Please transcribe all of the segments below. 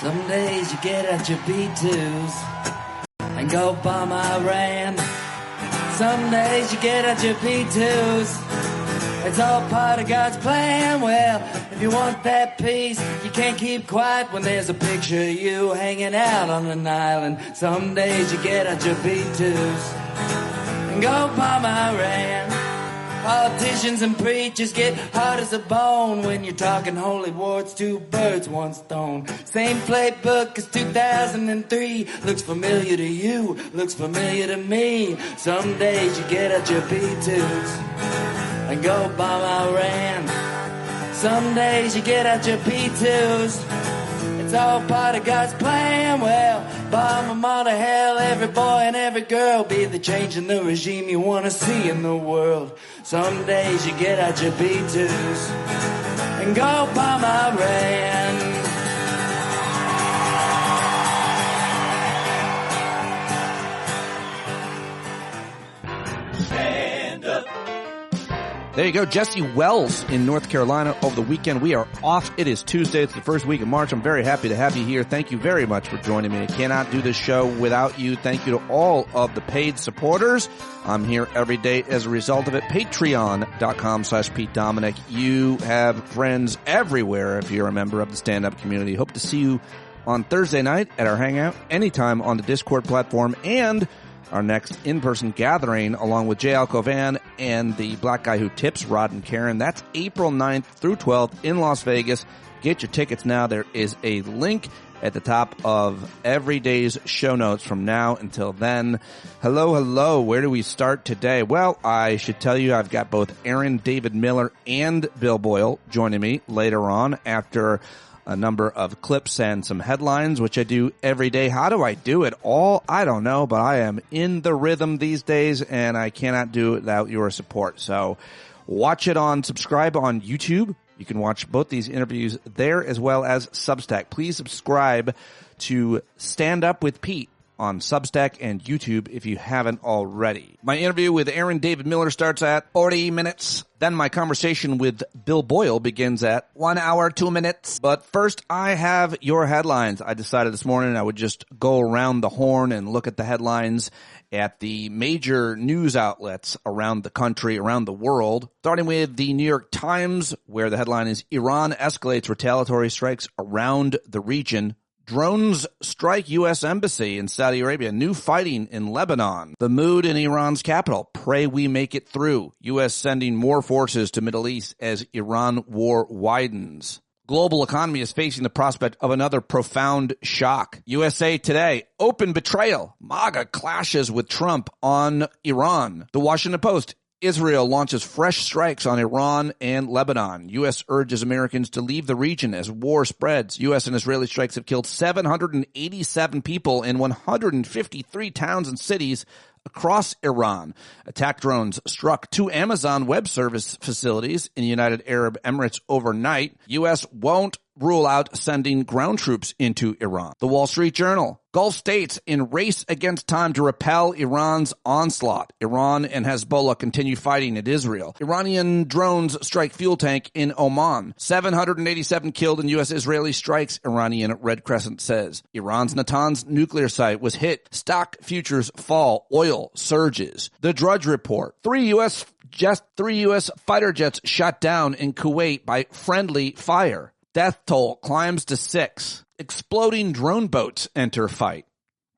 Some days you get at your B2s and go bomb Iran. Some days you get at your B2s. It's all part of God's plan. Well, if you want that peace, you can't keep quiet when there's a picture of you hanging out on an island. Some days you get at your B2s and go bomb Iran. Politicians and preachers get hard as a bone when you're talking holy wars, two birds, one stone. Same playbook as 2003. Looks familiar to you, looks familiar to me. Some days you get at your B2s and go bomb Iran. Some days you get at your B2s. It's all part of God's plan. Well, bomb them all to hell, every boy and every girl. Be the change in the regime you want to see in the world. Some days you get out your B2s and go bomb Iran. There you go, Jesse Wells in North Carolina over the weekend. We are off. It is Tuesday. It's the first week of March. I'm very happy to have you here. Thank you very much for joining me. I cannot do this show without you. Thank you to all of the paid supporters. I'm here every day as a result of it. Patreon.com/Pete Dominic. You have friends everywhere if you're a member of the stand-up community. Hope to see you on Thursday night at our hangout, anytime on the Discord platform, and our next in-person gathering along with Jay Alcovan and the black guy who tips, Rod and Karen. That's April 9th through 12th in Las Vegas. Get your tickets now. There is a link at the top of every day's show notes from now until then. Hello. Where do we start today? Well, I should tell you I've got both Aaron David Miller and Bill Boyle joining me later on after a number of clips and some headlines, which I do every day. How do I do it all? I don't know, but I am in the rhythm these days, and I cannot do it without your support. So subscribe on YouTube. You can watch both these interviews there as well as Substack. Please subscribe to Stand Up with Pete on Substack and YouTube if you haven't already. My interview with Aaron David Miller starts at 40 minutes. Then my conversation with Bill Boyle begins at 1 hour, 2 minutes. But first, I have your headlines. I decided this morning I would just go around the horn and look at the headlines at the major news outlets around the country, around the world. Starting with the New York Times, where the headline is Iran escalates retaliatory strikes around the region. Drones strike U.S. Embassy in Saudi Arabia. New fighting in Lebanon. The mood in Iran's capital. Pray we make it through. U.S. sending more forces to Middle East as Iran war widens. Global economy is facing the prospect of another profound shock. USA Today. Open betrayal. MAGA clashes with Trump on Iran. The Washington Post. Israel launches fresh strikes on Iran and Lebanon. U.S. urges Americans to leave the region as war spreads. U.S. and Israeli strikes have killed 787 people in 153 towns and cities across Iran. Attack drones struck 2 Amazon Web Service facilities in the United Arab Emirates overnight. U.S. won't rule out sending ground troops into Iran. The Wall Street Journal. Gulf states in race against time to repel Iran's onslaught. Iran and Hezbollah continue fighting at Israel. Iranian drones strike fuel tank in Oman. 787 killed in U.S.-Israeli strikes, Iranian Red Crescent says. Iran's Natanz nuclear site was hit. Stock futures fall. Oil surges. The Drudge Report. 3 U.S. fighter jets shot down in Kuwait by friendly fire. Death toll climbs to 6. Exploding drone boats enter fight.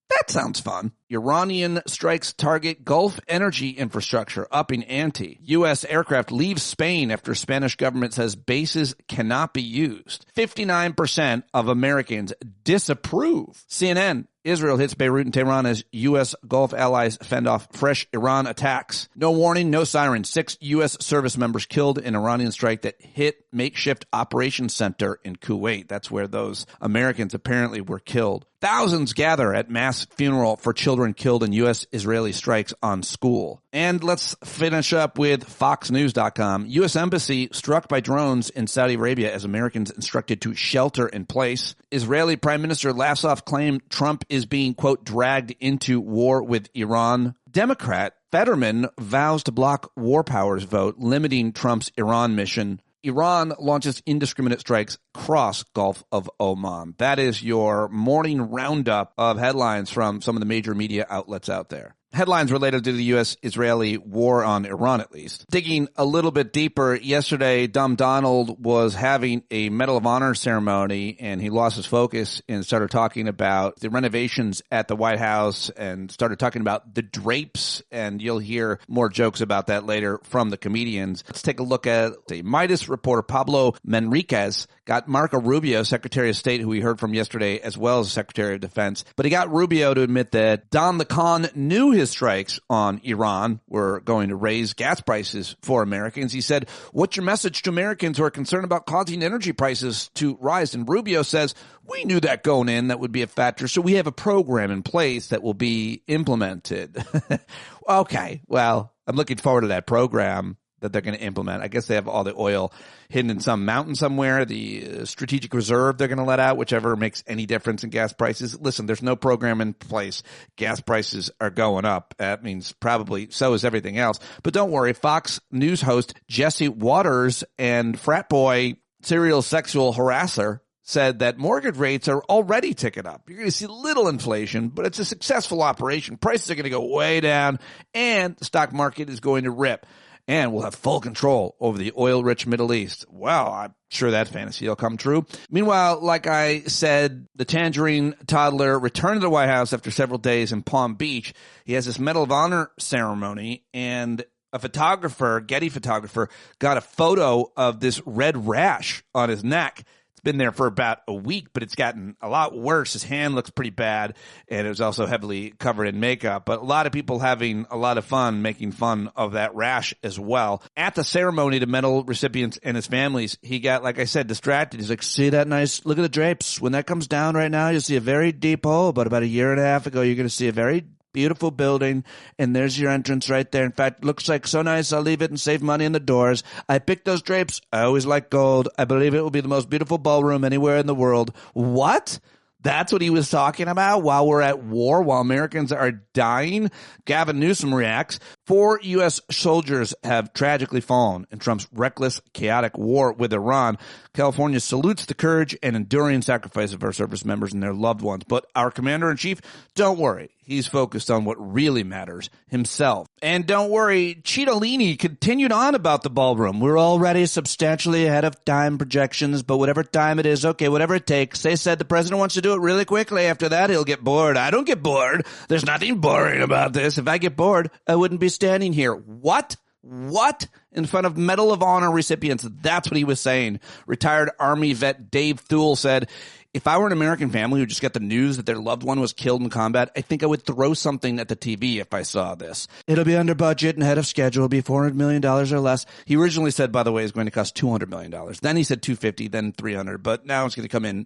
That sounds fun. Iranian strikes target Gulf energy infrastructure, upping ante. U.S. aircraft leaves Spain after Spanish government says bases cannot be used. 59% of Americans disapprove. CNN. Israel hits Beirut and Tehran as U.S. Gulf allies fend off fresh Iran attacks. No warning, no siren. 6 U.S. service members killed in Iranian strike that hit makeshift operations center in Kuwait. That's where those Americans apparently were killed. Thousands gather at mass funeral for children killed in U.S.-Israeli strikes on school. And let's finish up with FoxNews.com. U.S. Embassy struck by drones in Saudi Arabia as Americans instructed to shelter in place. Israeli Prime Minister laughs off claim Trump is being, quote, dragged into war with Iran. Democrat Fetterman vows to block war powers vote limiting Trump's Iran mission. Iran launches indiscriminate strikes across Gulf of Oman. That is your morning roundup of headlines from some of the major media outlets out there. Headlines related to the U.S.-Israeli war on Iran, at least. Digging a little bit deeper, yesterday, Dumb Donald was having a Medal of Honor ceremony, and he lost his focus and started talking about the renovations at the White House and started talking about the drapes, and you'll hear more jokes about that later from the comedians. Let's take a look at the Midas reporter Pablo Manriquez got Marco Rubio, Secretary of State, who we heard from yesterday, as well as Secretary of Defense. But he got Rubio to admit that Don the Con knew his strikes on Iran were going to raise gas prices for Americans. He said, "What's your message to Americans who are concerned about causing energy prices to rise?" And Rubio says, "We knew that going in, that would be a factor, so we have a program in place that will be implemented." Okay, well, I'm looking forward to that program that they're going to implement. I guess they have all the oil hidden in some mountain somewhere, the strategic reserve they're going to let out, whichever makes any difference in gas prices. Listen, there's no program in place. Gas prices are going up. That means probably so is everything else. But don't worry, Fox News host Jesse Waters and frat boy serial sexual harasser said that mortgage rates are already ticking up. You're going to see little inflation, but it's a successful operation. Prices are going to go way down, and the stock market is going to rip. And we'll have full control over the oil-rich Middle East. Well, I'm sure that fantasy will come true. Meanwhile, like I said, the tangerine toddler returned to the White House after several days in Palm Beach. He has this Medal of Honor ceremony, and a photographer, Getty photographer, got a photo of this red rash on his neck. Been there for about a week, but it's gotten a lot worse. His hand looks pretty bad, and it was also heavily covered in makeup. But a lot of people having a lot of fun making fun of that rash as well. At the ceremony, the medal recipients and his families, he got, like I said, distracted. He's like, "See that nice, look at the drapes. When that comes down right now, you'll see a very deep hole. But about a year and a half ago, you're going to see a very beautiful building, and there's your entrance right there. In fact, it looks like so nice, I'll leave it and save money in the doors. I picked those drapes. I always like gold. I believe it will be the most beautiful ballroom anywhere in the world." What? That's what he was talking about while we're at war, while Americans are dying? Gavin Newsom reacts. 4 U.S. soldiers have tragically fallen in Trump's reckless, chaotic war with Iran. California salutes the courage and enduring sacrifice of our service members and their loved ones. But our commander-in-chief, don't worry. He's focused on what really matters, himself. And don't worry, Cittadini continued on about the ballroom. "We're already substantially ahead of time projections, but whatever time it is, okay, whatever it takes. They said the president wants to do it really quickly. After that, he'll get bored. I don't get bored. There's nothing boring about this. If I get bored, I wouldn't be standing here." What? What? In front of Medal of Honor recipients. That's what he was saying. Retired Army vet Dave Thule said, "If I were an American family who just got the news that their loved one was killed in combat, I think I would throw something at the TV if I saw this. It'll be under budget and ahead of schedule. It'll be $400 million or less." He originally said, by the way, it's going to cost $200 million. Then he said $250, then $300, but now it's going to come in,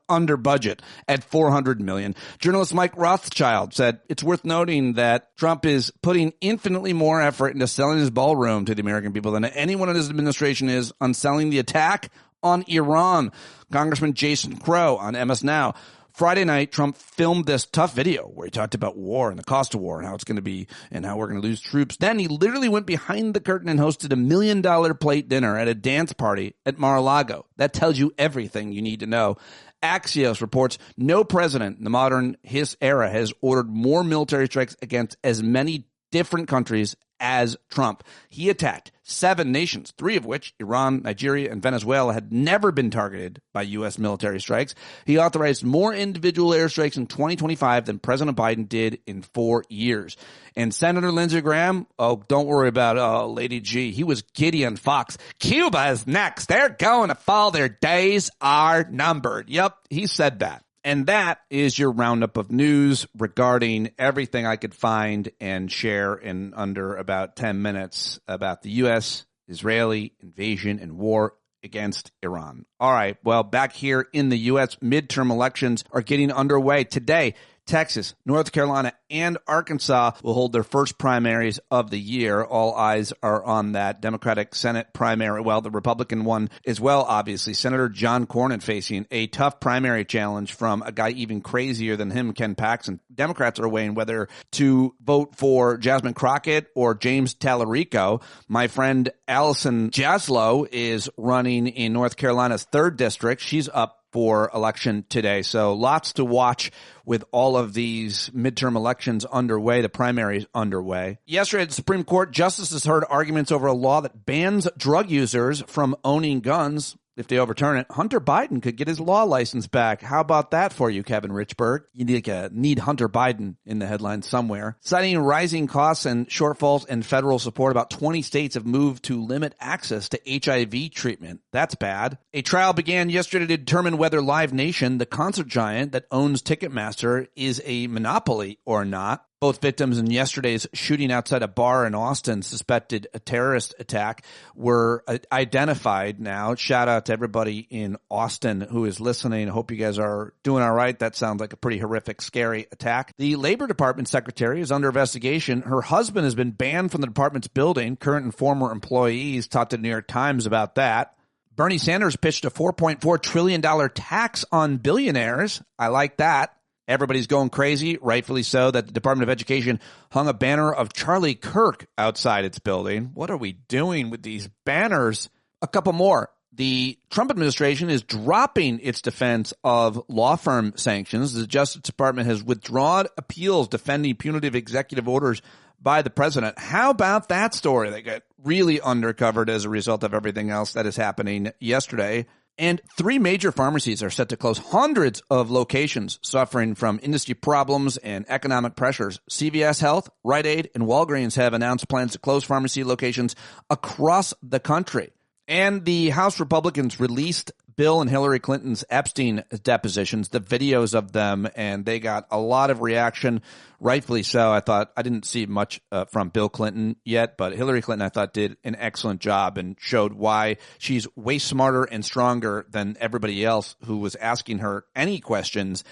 under budget at $400 million. Journalist Mike Rothschild said, "It's worth noting that Trump is putting infinitely more effort into selling his ballroom to the American people than anyone in his administration is on selling the attack on Iran." Congressman Jason Crow on MS Now. Friday night, Trump filmed this tough video where he talked about war and the cost of war and how it's going to be and how we're going to lose troops. Then he literally went behind the curtain and hosted $1 million plate dinner at a dance party at Mar-a-Lago. That tells you everything you need to know. Axios reports no president in the modern his era has ordered more military strikes against as many different countries as Trump. He attacked 7 nations, 3 of which, Iran, Nigeria, and Venezuela, had never been targeted by U.S. military strikes. He authorized more individual airstrikes in 2025 than President Biden did in 4 years. And Senator Lindsey Graham, don't worry about Lady G. He was giddy on Fox. "Cuba is next. They're going to fall. Their days are numbered." Yep, he said that. And that is your roundup of news regarding everything I could find and share in under about 10 minutes about the U.S.-Israeli invasion and war against Iran. All right, well, back here in the U.S., midterm elections are getting underway today. Texas, North Carolina, and Arkansas will hold their first primaries of the year. All eyes are on that Democratic Senate primary. Well, the Republican one as well, obviously. Senator John Cornyn facing a tough primary challenge from a guy even crazier than him, Ken Paxton. Democrats are weighing whether to vote for Jasmine Crockett or James Tallarico. My friend Allison Jaslow is running in North Carolina's 3rd district. She's up for election today. So lots to watch with all of these midterm elections underway, the primaries underway. Yesterday, the Supreme Court justices heard arguments over a law that bans drug users from owning guns. If they overturn it, Hunter Biden could get his law license back. How about that for you, Kevin Richberg? You need Hunter Biden in the headlines somewhere. Citing rising costs and shortfalls in federal support, about 20 states have moved to limit access to HIV treatment. That's bad. A trial began yesterday to determine whether Live Nation, the concert giant that owns Ticketmaster, is a monopoly or not. Both victims in yesterday's shooting outside a bar in Austin, suspected a terrorist attack, were identified now. Shout out to everybody in Austin who is listening. I hope you guys are doing all right. That sounds like a pretty horrific, scary attack. The Labor Department secretary is under investigation. Her husband has been banned from the department's building. Current and former employees talked to the New York Times about that. Bernie Sanders pitched a $4.4 trillion tax on billionaires. I like that. Everybody's going crazy, rightfully so, that the Department of Education hung a banner of Charlie Kirk outside its building. What are we doing with these banners? A couple more. The Trump administration is dropping its defense of law firm sanctions. The Justice Department has withdrawn appeals defending punitive executive orders by the president. How about that story? They got really undercovered as a result of everything else that is happening yesterday. And 3 major pharmacies are set to close. Hundreds of locations suffering from industry problems and economic pressures. CVS Health, Rite Aid, and Walgreens have announced plans to close pharmacy locations across the country. And the House Republicans released Bill and Hillary Clinton's Epstein depositions, the videos of them, and they got a lot of reaction, rightfully so. I didn't see much from Bill Clinton yet, but Hillary Clinton, I thought, did an excellent job and showed why she's way smarter and stronger than everybody else who was asking her any questions,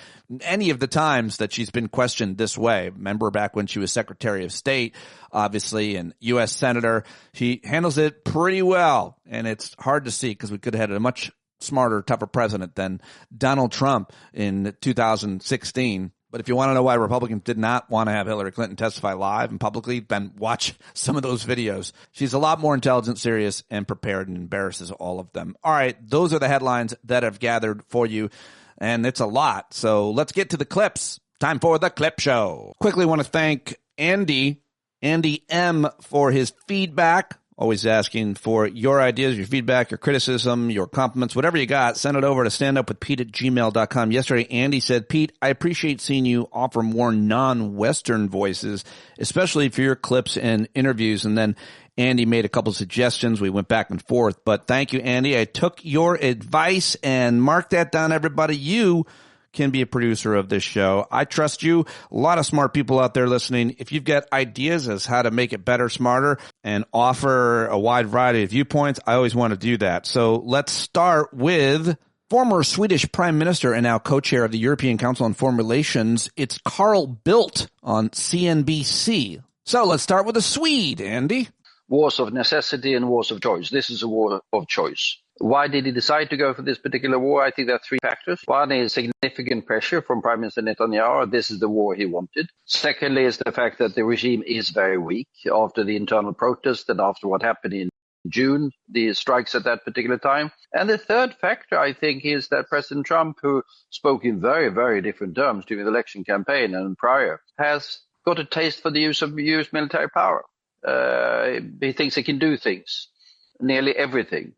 any of the times that she's been questioned this way. Remember back when she was Secretary of State, obviously, and U.S. Senator. She handles it pretty well, and it's hard to see because we could have had a much smarter, tougher president than Donald Trump in 2016. But if you want to know why Republicans did not want to have Hillary Clinton testify live and publicly, then watch some of those videos. She's a lot more intelligent, serious, and prepared, and embarrasses all of them. All right, those are the headlines that I've gathered for you, and it's a lot. So let's get to the clips. Time for the clip show. Quickly want to thank Andy M, for his feedback. Always asking for your ideas, your feedback, your criticism, your compliments, whatever you got. Send it over to standupwithpete@gmail.com. Yesterday, Andy said, Pete, I appreciate seeing you offer more non-Western voices, especially for your clips and interviews. And then Andy made a couple suggestions. We went back and forth. But thank you, Andy. I took your advice and mark that down, everybody. You can be a producer of this show. I trust you. A lot of smart people out there listening. If you've got ideas as how to make it better, smarter, and offer a wide variety of viewpoints, I always want to do that. So let's start with former Swedish Prime Minister and now co-chair of the European Council on Foreign Relations. It's Carl Bildt on CNBC. So let's start with a Swede, Andy. Wars of necessity and wars of choice. This is a war of choice. Why did he decide to go for this particular war? I think there are 3 factors. One is significant pressure from Prime Minister Netanyahu. This is the war he wanted. Secondly is the fact that the regime is very weak after the internal protest and after what happened in June, the strikes at that particular time. And the third factor, I think, is that President Trump, who spoke in very, very different terms during the election campaign and prior, has got a taste for the use of U.S. military power. He thinks he can do things, nearly everything,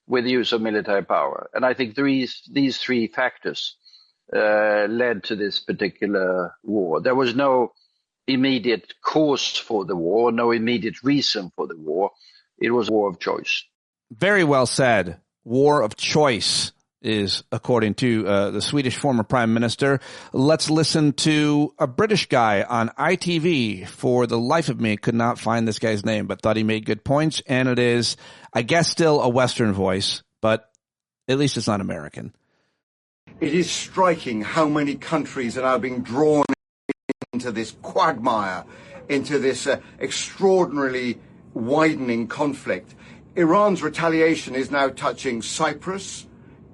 with the use of military power. And I think these 3 factors led to this particular war. There was no immediate cause for the war, no immediate reason for the war. It was a war of choice. Very well said. War of choice is according to the Swedish former prime minister. Let's listen to a British guy on ITV. For the life of me, could not find this guy's name, but thought he made good points. And it is, I guess, still a Western voice, but at least it's not American. It is striking how many countries are now being drawn into this quagmire, into this extraordinarily widening conflict. Iran's retaliation is now touching Cyprus,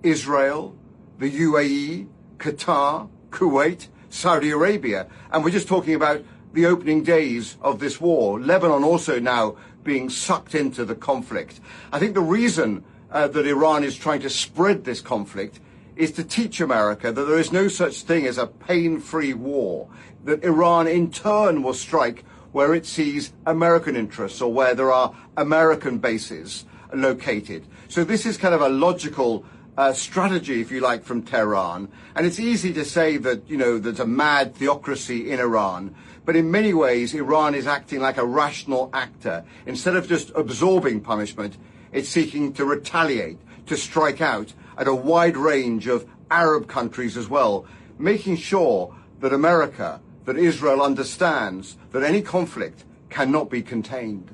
Israel, the UAE, Qatar, Kuwait, Saudi Arabia. And we're just talking about the opening days of this war. Lebanon also now being sucked into the conflict. I think the reason that Iran is trying to spread this conflict is to teach America that there is no such thing as a pain-free war, that Iran in turn will strike where it sees American interests or where there are American bases located. So this is kind of a logical strategy, if you like, from Tehran. And it's easy to say that, there's a mad theocracy in Iran. But in many ways, Iran is acting like a rational actor. Instead of just absorbing punishment, it's seeking to retaliate, to strike out at a wide range of Arab countries as well, making sure that America, that Israel understands that any conflict cannot be contained.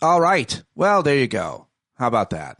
All right. Well, there you go. How about that?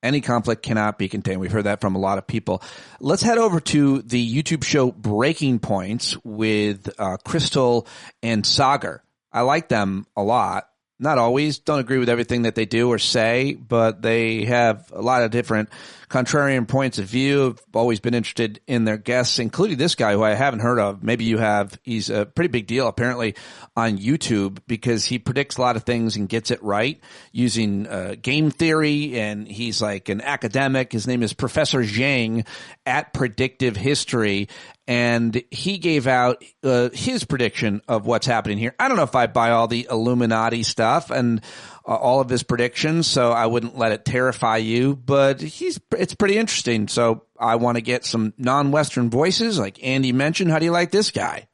Any conflict cannot be contained. We've heard that from a lot of people. Let's head over to the YouTube show Breaking Points with Crystal and Sagar. I like them a lot. Not always. Don't agree with everything that they do or say, but they have a lot of different contrarian points of view. I've always been interested in their guests, including this guy who I haven't heard of. Maybe you have. He's a pretty big deal apparently on YouTube because he predicts a lot of things and gets it right using game theory, and he's like an academic. His name is Professor Zhang at Predictive History, and he gave out his prediction of what's happening here. I don't know if I buy all the Illuminati stuff and all of his predictions, so I wouldn't let it terrify you, but it's pretty interesting. So I want to get some non-Western voices like Andy mentioned. How do you like this guy?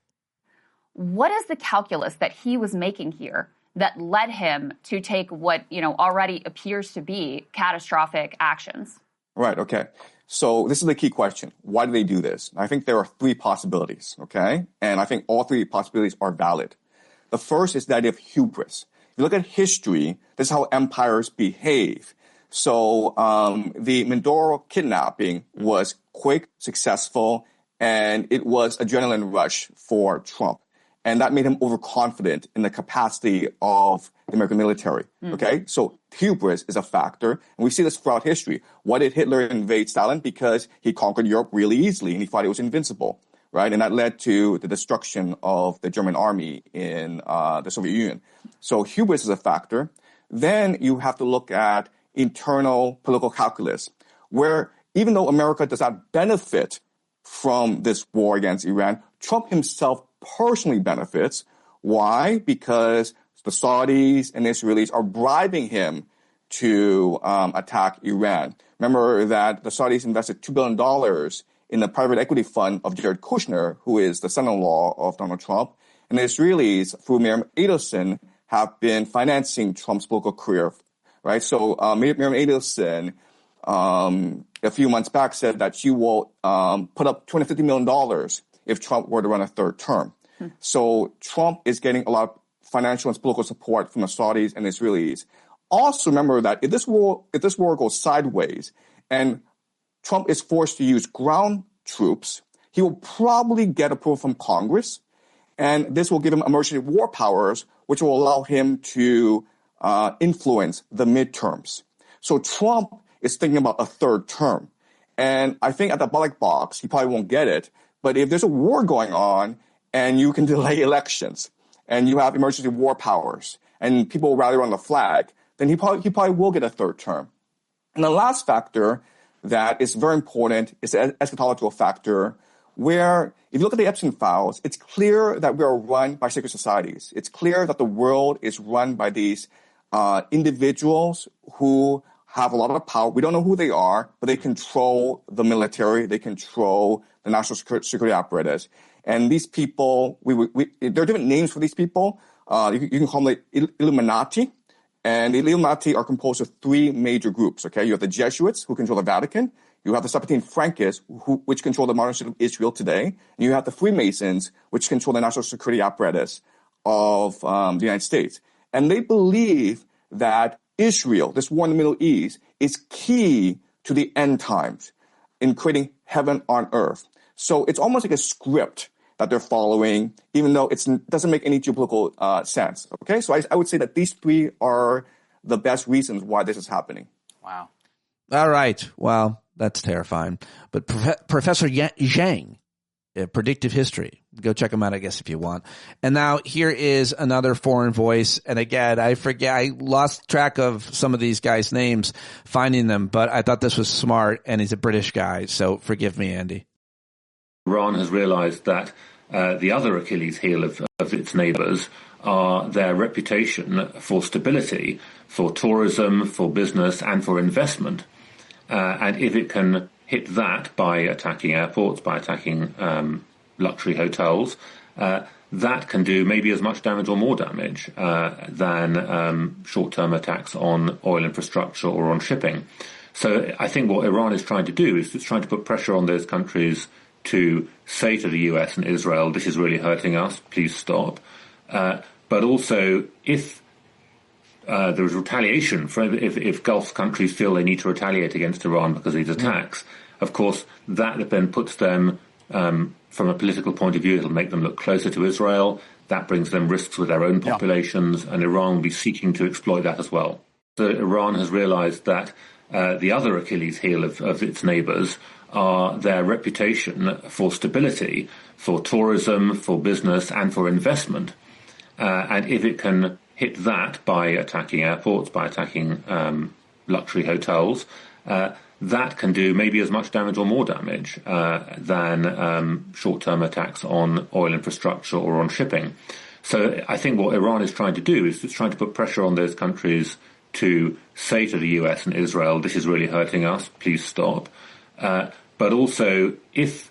What is the calculus that he was making here that led him to take what, already appears to be catastrophic actions? Right. Okay. So this is the key question. Why do they do this? I think there are three possibilities. Okay. And I think all three possibilities are valid. The first is the idea of hubris. If you look at history, this is how empires behave. So the Mindoro kidnapping was quick, successful, and it was adrenaline rush for Trump. And that made him overconfident in the capacity of the American military. Okay, so hubris is a factor, and we see this throughout history. Why did Hitler invade Stalin? Because he conquered Europe really easily, and he thought it was invincible, right? And that led to the destruction of the German army in the Soviet Union. So hubris is a factor. Then you have to look at internal political calculus, where even though America does not benefit from this war against Iran, Trump himself personally benefits. Why? Because the Saudis and Israelis are bribing him to attack Iran. Remember that the Saudis invested $2 billion in the private equity fund of Jared Kushner, who is the son-in-law of Donald Trump. And the Israelis, through Miriam Adelson, have been financing Trump's political career, right? So Miriam Adelson, a few months back, said that she will put up $250 million if Trump were to run a third term. So Trump is getting a lot of financial and political support from the Saudis and Israelis. Also remember that if this war goes sideways and Trump is forced to use ground troops, he will probably get approval from Congress, and this will give him emergency war powers, which will allow him to influence the midterms. So Trump is thinking about a third term. And I think at the ballot box, he probably won't get it. But if there's a war going on and you can delay elections and you have emergency war powers and people rally around the flag, then he probably will get a third term. And the last factor that is very important is the eschatological factor, where if you look at the Epstein files, it's clear that we are run by secret societies. It's clear that the world is run by these individuals who have a lot of power. We don't know who they are, but they control the military. They control the national security apparatus. And these people, there are different names for these people. You can call them the Illuminati. And the Illuminati are composed of three major groups, okay? You have the Jesuits, who control the Vatican. You have the Septine Frankists, which control the modern state of Israel today. And you have the Freemasons, which control the national security apparatus of the United States. And they believe that Israel, this war in the Middle East, is key to the end times in creating heaven on earth. So it's almost like a script that they're following, even though it doesn't make any geopolitical sense. Okay, so I would say that these three are the best reasons why this is happening. Wow. All right. Well, that's terrifying. But Professor Zhang, Predictive History. Go check him out, I guess, if you want. And now here is another foreign voice. And again, I lost track of some of these guys' names finding them, but I thought this was smart, and he's a British guy. So forgive me, Andy. Iran has realized that the other Achilles heel of its neighbors are their reputation for stability, for tourism, for business, and for investment. And if it can hit that by attacking airports, by attacking luxury hotels, that can do maybe as much damage or more damage than short-term attacks on oil infrastructure or on shipping. So I think what Iran is trying to do is it's trying to put pressure on those countries to say to the US and Israel, this is really hurting us, please stop. But also, if there is retaliation, if Gulf countries feel they need to retaliate against Iran because of these attacks, of course, that then puts them, from a political point of view, it'll make them look closer to Israel. That brings them risks with their own populations, and Iran will be seeking to exploit that as well. So Iran has realized that the other Achilles heel of its neighbors are their reputation for stability, for tourism, for business, and for investment. And if it can hit that by attacking airports, by attacking luxury hotels, that can do maybe as much damage or more damage than short-term attacks on oil infrastructure or on shipping. So I think what Iran is trying to do is it's trying to put pressure on those countries to say to the US and Israel, this is really hurting us, please stop. But also, if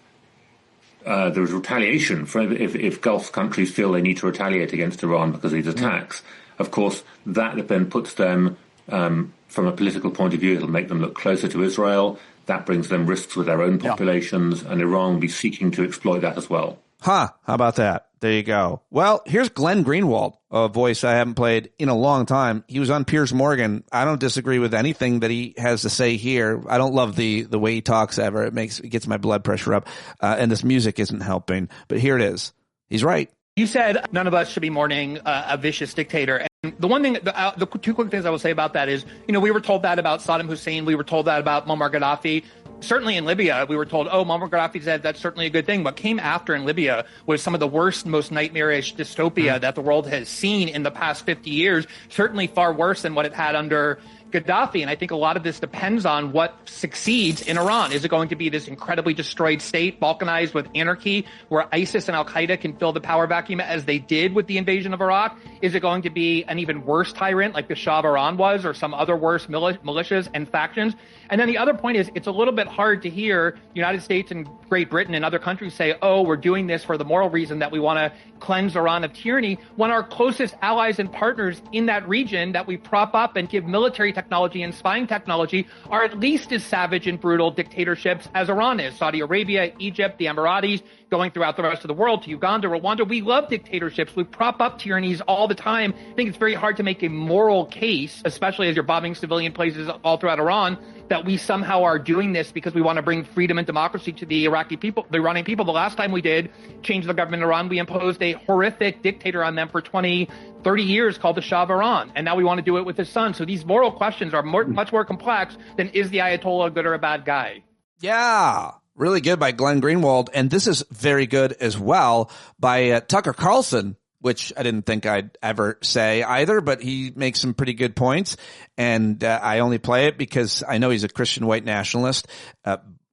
there is retaliation, if Gulf countries feel they need to retaliate against Iran because of these attacks, of course, that then puts them, from a political point of view, it'll make them look closer to Israel. That brings them risks with their own populations, and Iran will be seeking to exploit that as well. How about that? There you go. Well, here's Glenn Greenwald, a voice I haven't played in a long time. He was on Piers Morgan. I don't disagree with anything that he has to say here. I don't love the way he talks ever. It gets my blood pressure up, and this music isn't helping. But here it is. He's right. You said none of us should be mourning a vicious dictator. And the one thing, the two quick things I will say about that is, we were told that about Saddam Hussein. We were told that about Muammar Gaddafi. Certainly in Libya, we were told, Muammar Gaddafi said that's certainly a good thing. What came after in Libya was some of the worst, most nightmarish dystopia that the world has seen in the past 50 years, certainly far worse than what it had under Gaddafi. And I think a lot of this depends on what succeeds in Iran. Is it going to be this incredibly destroyed state, balkanized with anarchy, where ISIS and Al-Qaeda can fill the power vacuum as they did with the invasion of Iraq? Is it going to be an even worse tyrant like the Shah of Iran was, or some other worse militias and factions? And then the other point is, it's a little bit hard to hear the United States and Great Britain and other countries say, we're doing this for the moral reason that we want to cleanse Iran of tyranny, when our closest allies and partners in that region that we prop up and give military technology and spying technology are at least as savage and brutal dictatorships as Iran is. Saudi Arabia, Egypt, the Emiratis, going throughout the rest of the world to Uganda, Rwanda. We love dictatorships. We prop up tyrannies all the time. I think it's very hard to make a moral case, especially as you're bombing civilian places all throughout Iran, that we somehow are doing this because we want to bring freedom and democracy to the Iraqi people, the Iranian people. The last time we did change the government in Iran, we imposed a horrific dictator on them for 20, 30 years called the Shah of Iran. And now we want to do it with his son. So these moral questions are much more complex than, is the Ayatollah a good or a bad guy? Yeah. Really good by Glenn Greenwald. And this is very good as well by Tucker Carlson, which I didn't think I'd ever say either, but he makes some pretty good points. And I only play it because I know he's a Christian white nationalist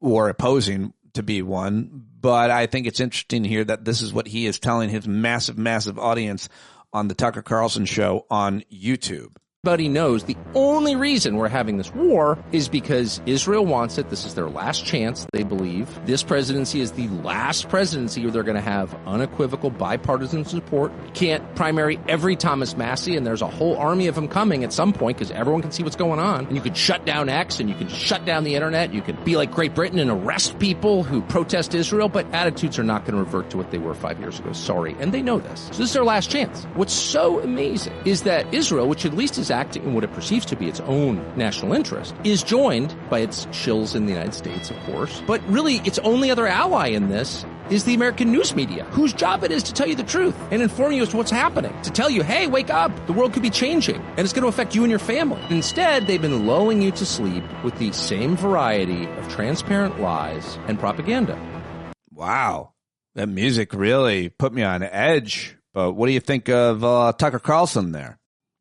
or opposing to be one. But I think it's interesting here that this is what he is telling his massive, massive audience on the Tucker Carlson show on YouTube. Everybody knows the only reason we're having this war is because Israel wants it. This is their last chance, they believe. This presidency is the last presidency where they're going to have unequivocal bipartisan support. You can't primary every Thomas Massey, and there's a whole army of them coming at some point because everyone can see what's going on. And you could shut down X, and you can shut down the internet. You could be like Great Britain and arrest people who protest Israel, but attitudes are not going to revert to what they were 5 years ago. Sorry. And they know this. So this is their last chance. What's so amazing is that Israel, which at least is acting in what it perceives to be its own national interest, is joined by its shills in the United States, of course. But really, its only other ally in this is the American news media, whose job it is to tell you the truth and inform you as to what's happening, to tell you, hey, wake up, the world could be changing, and it's going to affect you and your family. Instead, they've been lulling you to sleep with the same variety of transparent lies and propaganda. Wow. That music really put me on edge. But what do you think of Tucker Carlson there?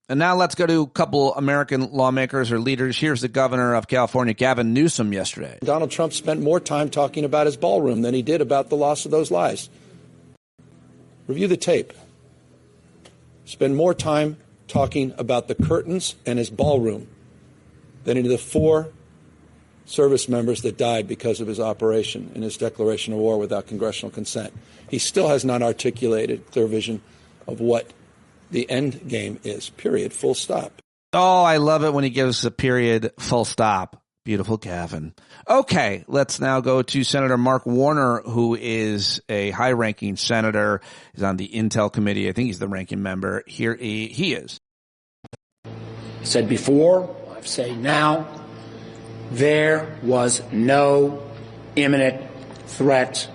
And now let's go to a couple American lawmakers or leaders. Here's the governor of California, Gavin Newsom, yesterday. Donald Trump spent more time talking about his ballroom than he did about the loss of those lives. Review the tape. Spend more time talking about the curtains and his ballroom than he did the 4 service members that died because of his operation in his declaration of war without congressional consent. He still has not articulated clear vision of what the end game is, period, full stop. Oh, I love it when he gives a period, full stop. Beautiful, Gavin. Okay, let's now go to Senator Mark Warner, who is a high-ranking senator. He's on the Intel Committee. I think he's the ranking member. Here he is. I said before, I've said now, there was no imminent threat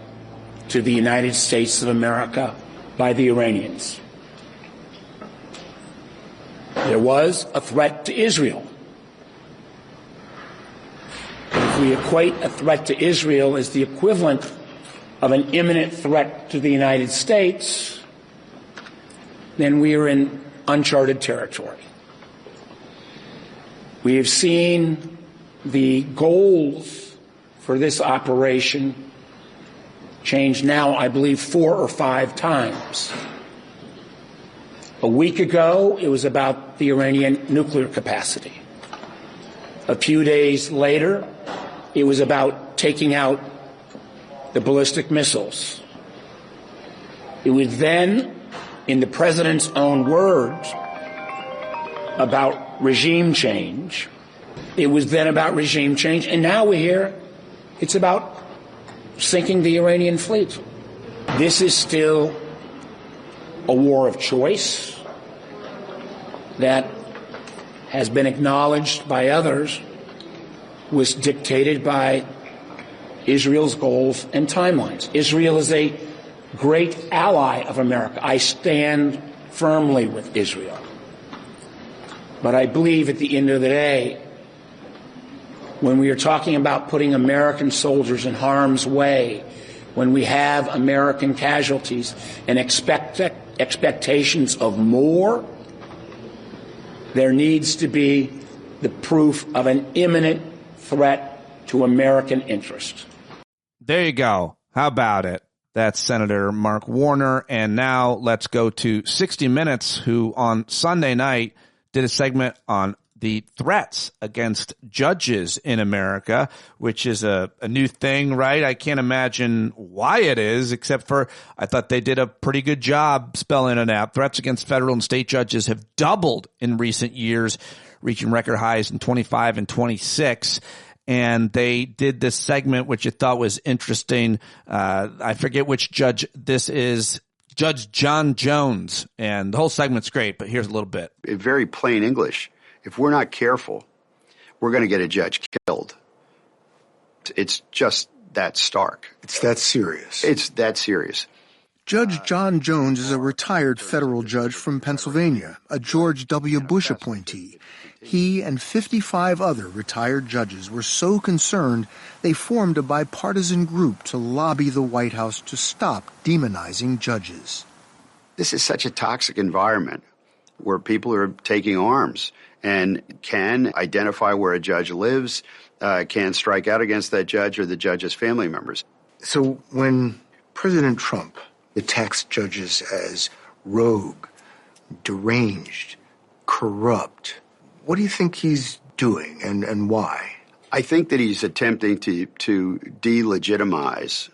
to the United States of America by the Iranians. There was a threat to Israel. If we equate a threat to Israel as the equivalent of an imminent threat to the United States, then we are in uncharted territory. We have seen the goals for this operation change now, I believe, 4 or 5 times. A week ago, it was about the Iranian nuclear capacity. A few days later, it was about taking out the ballistic missiles. It was then, in the president's own words, about regime change. It was then about regime change, and now we hear it's about sinking the Iranian fleet. This is still a war of choice that has been acknowledged by others, was dictated by Israel's goals and timelines. Israel is a great ally of America. I stand firmly with Israel. But I believe at the end of the day, when we are talking about putting American soldiers in harm's way, when we have American casualties and expectations of more, there needs to be the proof of an imminent threat to American interest. There you go. How about it? That's Senator Mark Warner. And now let's go to 60 Minutes, who on Sunday night did a segment on the threats against judges in America, which is a new thing, right? I can't imagine why it is, except for I thought they did a pretty good job spelling it out. Threats against federal and state judges have doubled in recent years, reaching record highs in 25 and 26. And they did this segment, which I thought was interesting. I forget which judge this is. Judge John Jones. And the whole segment's great, but here's a little bit. In very plain English, if we're not careful, we're going to get a judge killed. It's just that stark. It's that serious. It's that serious. Judge John Jones is a retired federal judge from Pennsylvania, a George W. Bush appointee. He and 55 other retired judges were so concerned they formed a bipartisan group to lobby the White House to stop demonizing judges. This is such a toxic environment where people are taking arms and can identify where a judge lives, can strike out against that judge or the judge's family members. So when President Trump attacks judges as rogue, deranged, corrupt, what do you think he's doing and why? I think that he's attempting to delegitimize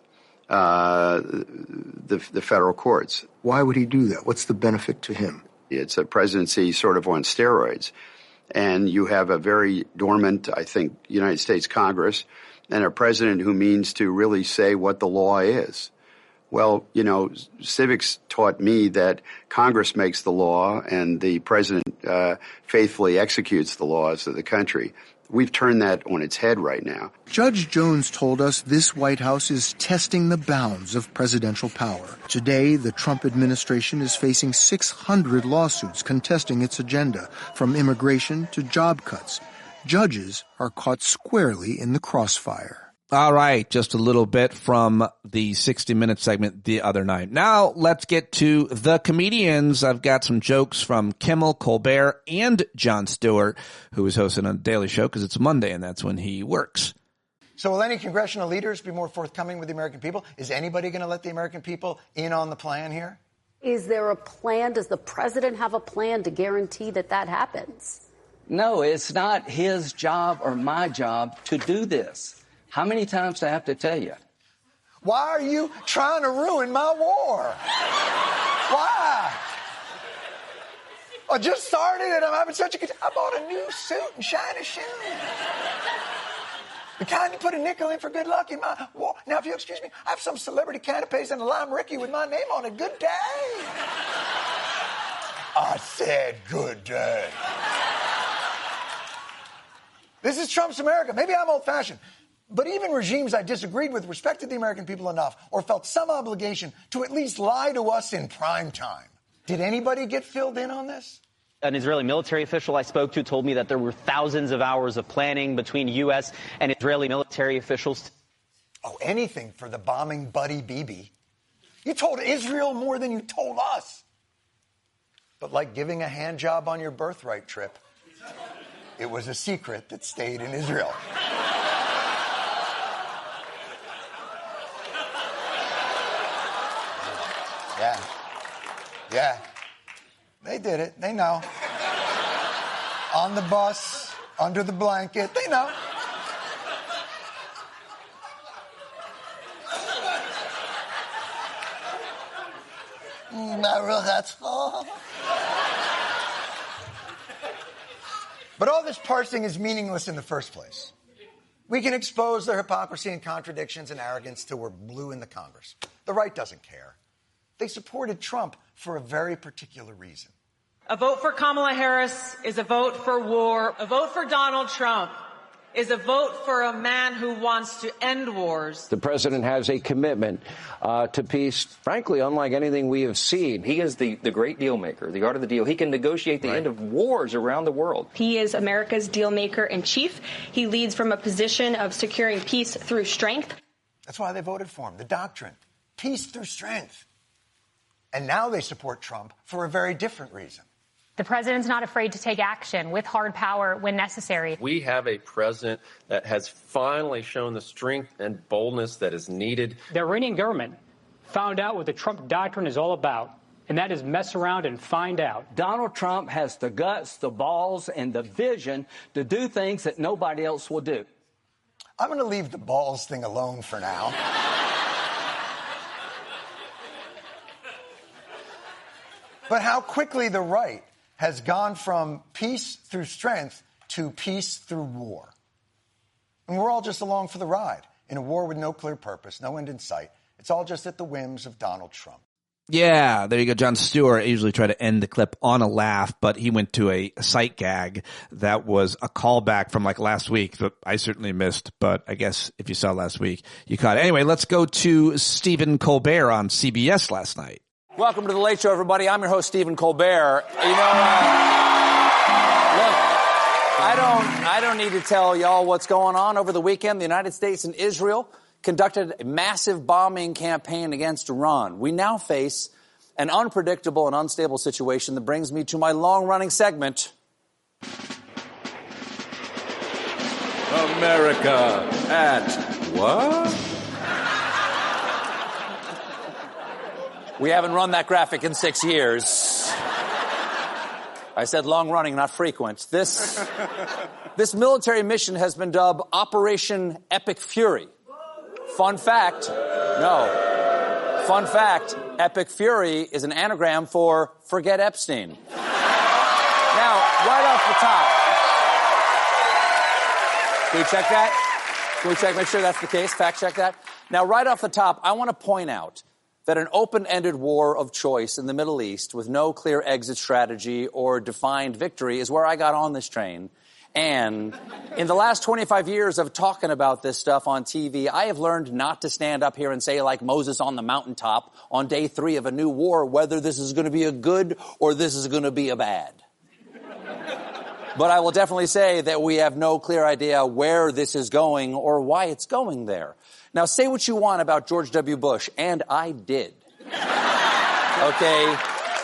the federal courts. Why would he do that? What's the benefit to him? It's a presidency sort of on steroids. And you have a very dormant, I think, United States Congress and a president who means to really say what the law is. Well, you know, civics taught me that Congress makes the law and the president faithfully executes the laws of the country. We've turned that on its head right now. Judge Jones told us this White House is testing the bounds of presidential power. Today, the Trump administration is facing 600 lawsuits contesting its agenda, from immigration to job cuts. Judges are caught squarely in the crossfire. All right, just a little bit from the 60-minute segment the other night. Now let's get to the comedians. I've got some jokes from Kimmel, Colbert, and Jon Stewart, who is hosting a daily show because it's Monday and that's when he works. So will any congressional leaders be more forthcoming with the American people? Is anybody going to let the American people in on the plan here? Is there a plan? Does the president have a plan to guarantee that that happens? No, it's not his job or my job to do this. How many times do I have to tell you? Why are you trying to ruin my war? Why? I just started and I'm having such a good time. I bought a new suit and shiny shoes. The kind you put a nickel in for good luck in my war. Now, if you excuse me, I have some celebrity canapes and a lime Ricky with my name on it. Good day. I said good day. This is Trump's America. Maybe I'm old-fashioned. But even regimes I disagreed with respected the American people enough or felt some obligation to at least lie to us in prime time. Did anybody get filled in on this? An Israeli military official I spoke to told me that there were thousands of hours of planning between U.S. and Israeli military officials. Oh, anything for the bombing buddy Bibi. You told Israel more than you told us. But like giving a hand job on your birthright trip, it was a secret that stayed in Israel. Yeah. They did it. They know. On the bus, under the blanket. They know. But all this parsing is meaningless in the first place. We can expose their hypocrisy and contradictions and arrogance till we're blue in the Congress. The right doesn't care. They supported Trump for a very particular reason. A vote for Kamala Harris is a vote for war. A vote for Donald Trump is a vote for a man who wants to end wars. The president has a commitment to peace, frankly, unlike anything we have seen. He is the great deal maker, the art of the deal. He can negotiate the end of wars around the world. He is America's deal maker in chief. He leads from a position of securing peace through strength. That's why they voted for him. The doctrine, peace through strength. And now they support Trump for a very different reason. The president's not afraid to take action with hard power when necessary. We have a president that has finally shown the strength and boldness that is needed. The Iranian government found out what the Trump doctrine is all about, and that is mess around and find out. Donald Trump has the guts, the balls, and the vision to do things that nobody else will do. I'm going to leave the balls thing alone for now. But how quickly the right has gone from peace through strength to peace through war. And we're all just along for the ride in a war with no clear purpose, no end in sight. It's all just at the whims of Donald Trump. Yeah, there you go. Jon Stewart. I usually try to end the clip on a laugh, but he went to a sight gag that was a callback from like last week that I certainly missed, but I guess if you saw last week, you caught it. Anyway, let's go to Stephen Colbert on CBS last night. Welcome to The Late Show, everybody. I'm your host, Stephen Colbert. You know, look, I don't need to tell y'all what's going on. Over the weekend, the United States and Israel conducted a massive bombing campaign against Iran. We now face an unpredictable and unstable situation that brings me to my long-running segment. America at what? We haven't run that graphic in 6 years. I said long-running, not frequent. This military mission has been dubbed Operation Epic Fury. Fun fact, Epic Fury is an anagram for Forget Epstein. Now, right off the top, can we check that? Can we check, make sure that's the case? Fact check that? Now, right off the top, I want to point out that an open-ended war of choice in the Middle East with no clear exit strategy or defined victory is where I got on this train. And in the last 25 years of talking about this stuff on TV, I have learned not to stand up here and say, like Moses on the mountaintop on day 3 of a new war, whether this is going to be a good or this is going to be a bad. But I will definitely say that we have no clear idea where this is going or why it's going there. Now, say what you want about George W. Bush, and I did. Okay?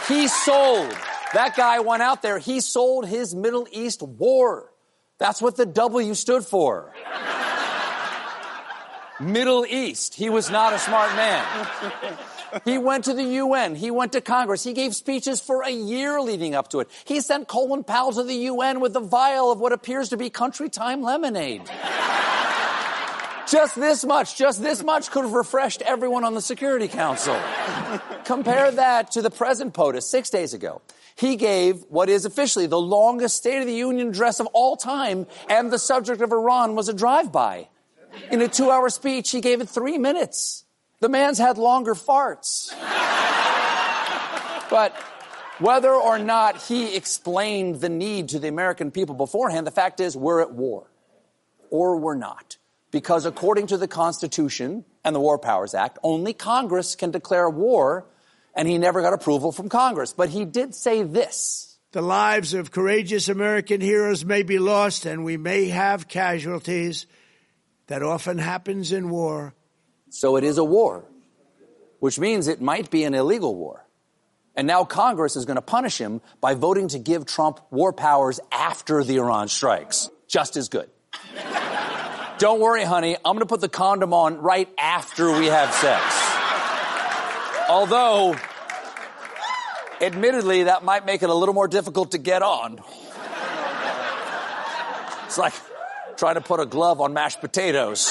He sold. That guy went out there. He sold his Middle East war. That's what the W stood for. Middle East. He was not a smart man. He went to the UN. He went to Congress. He gave speeches for a year leading up to it. He sent Colin Powell to the UN with a vial of what appears to be country time lemonade. Just this much could have refreshed everyone on the Security Council. Compare that to the present POTUS 6 days ago. He gave what is officially the longest State of the Union address of all time, and the subject of Iran was a drive-by. In a 2-hour speech, he gave it 3 minutes. The man's had longer farts. But whether or not he explained the need to the American people beforehand, the fact is we're at war. Or we're not. Because according to the Constitution and the War Powers Act, only Congress can declare war, and he never got approval from Congress. But he did say this. The lives of courageous American heroes may be lost, and we may have casualties. That often happens in war. So it is a war, which means it might be an illegal war. And now Congress is going to punish him by voting to give Trump war powers after the Iran strikes. Just as good. Don't worry, honey. I'm going to put the condom on right after we have sex. Although, admittedly, that might make it a little more difficult to get on. It's like trying to put a glove on mashed potatoes.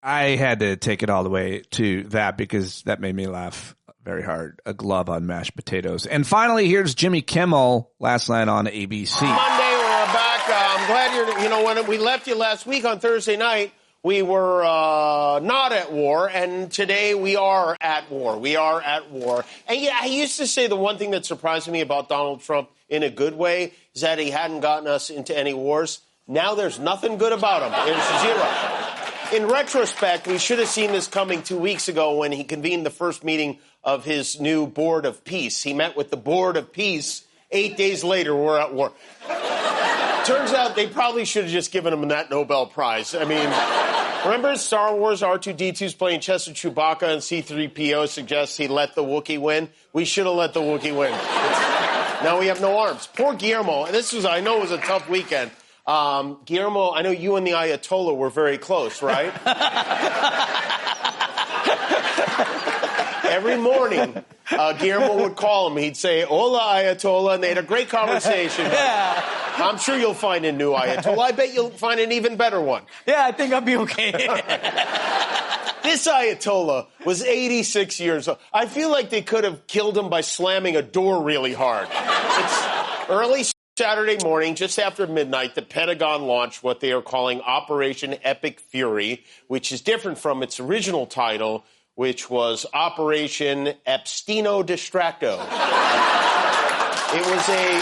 I had to take it all the way to that because that made me laugh very hard. A glove on mashed potatoes. And finally, here's Jimmy Kimmel last night on ABC. Monday, we're back. I'm glad when we left you last week on Thursday night, we were not at war, and today we are at war. We are at war. And yeah, I used to say the one thing that surprised me about Donald Trump in a good way is that he hadn't gotten us into any wars. Now there's nothing good about him. There's zero. In retrospect, we should have seen this coming 2 weeks ago when he convened the first meeting of his new Board of Peace. He met with the Board of Peace. 8 days later, we're at war. Turns out they probably should have just given him that Nobel Prize. I mean, remember Star Wars R2-D2's playing chess with Chewbacca and C-3PO suggests he let the Wookiee win? We should have let the Wookiee win. Now we have no arms. Poor Guillermo. And I know it was a tough weekend. Guillermo, I know you and the Ayatollah were very close, right? Every morning, Guillermo would call him. He'd say, "Hola, Ayatollah," and they had a great conversation. Yeah. I'm sure you'll find a new Ayatollah. I bet you'll find an even better one. Yeah, I think I'll be okay. This Ayatollah was 86 years old. I feel like they could have killed him by slamming a door really hard. It's early Saturday morning, just after midnight, the Pentagon launched what they are calling Operation Epic Fury, which is different from its original title, which was Operation Abstino Distracto. It was a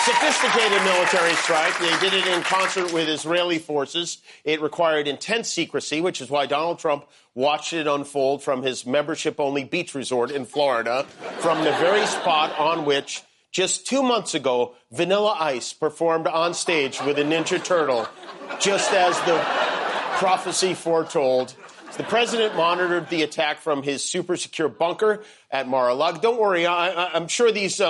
sophisticated military strike. They did it in concert with Israeli forces. It required intense secrecy, which is why Donald Trump watched it unfold from his membership-only beach resort in Florida, from the very spot on which, just 2 months ago, Vanilla Ice performed on stage with a Ninja Turtle, just as the prophecy foretold. The president monitored the attack from his super-secure bunker at Mar-a-Lago. Don't worry, I'm sure these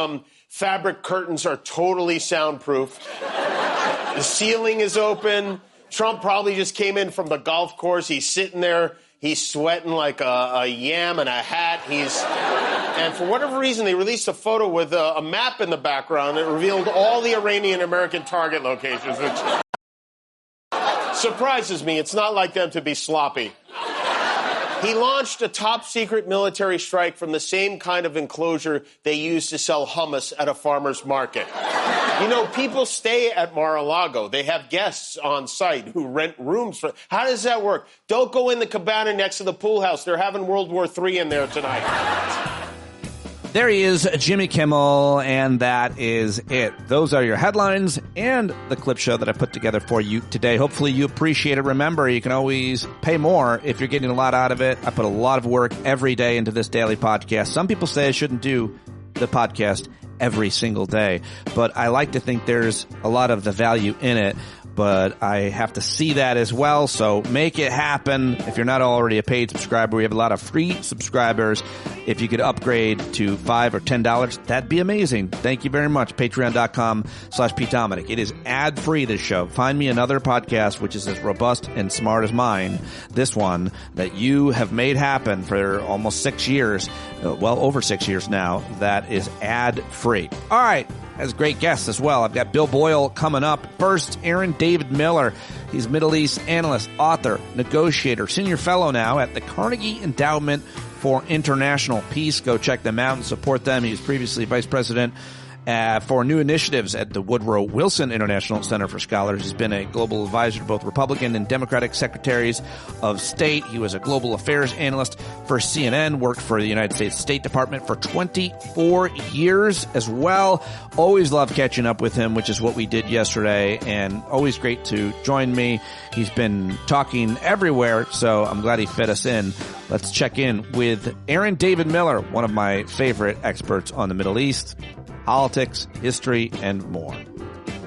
fabric curtains are totally soundproof. The ceiling is open. Trump probably just came in from the golf course. He's sitting there. He's sweating like a yam in a hat. And for whatever reason, they released a photo with a map in the background that revealed all the Iranian-American target locations, which surprises me. It's not like them to be sloppy. He launched a top-secret military strike from the same kind of enclosure they use to sell hummus at a farmer's market. You know, people stay at Mar-a-Lago. They have guests on site who rent rooms for... How does that work? Don't go in the cabana next to the pool house. They're having World War III in there tonight. There he is, Jimmy Kimmel, and that is it. Those are your headlines and the clip show that I put together for you today. Hopefully you appreciate it. Remember, you can always pay more if you're getting a lot out of it. I put a lot of work every day into this daily podcast. Some people say I shouldn't do the podcast every single day, but I like to think there's a lot of the value in it. But I have to see that as well, so make it happen. If you're not already a paid subscriber, we have a lot of free subscribers. If you could upgrade to $5 or $10, that'd be amazing. Thank you very much. Patreon.com/Pete Dominic. It is ad-free, this show. Find me another podcast which is as robust and smart as mine, this one, that you have made happen for almost 6 years, well, over 6 years now, that is ad-free. All right. Has great guests as well. I've got Bill Boyle coming up. First, Aaron David Miller. He's Middle East analyst, author, negotiator, senior fellow now at the Carnegie Endowment for International Peace. Go check them out and support them. He was previously vice president for new initiatives at the Woodrow Wilson International Center for Scholars. He's been a global advisor to both Republican and Democratic secretaries of state. He was a global affairs analyst for CNN, worked for the United States State Department for 24 years as well. Always love catching up with him, which is what we did yesterday, and always great to join me. He's been talking everywhere, so I'm glad he fit us in. Let's check in with Aaron David Miller, one of my favorite experts on the Middle East, politics, history, and more.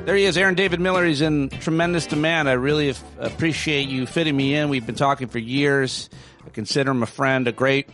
There he is, Aaron David Miller. He's in tremendous demand. I really appreciate you fitting me in. We've been talking for years. I consider him a friend, a great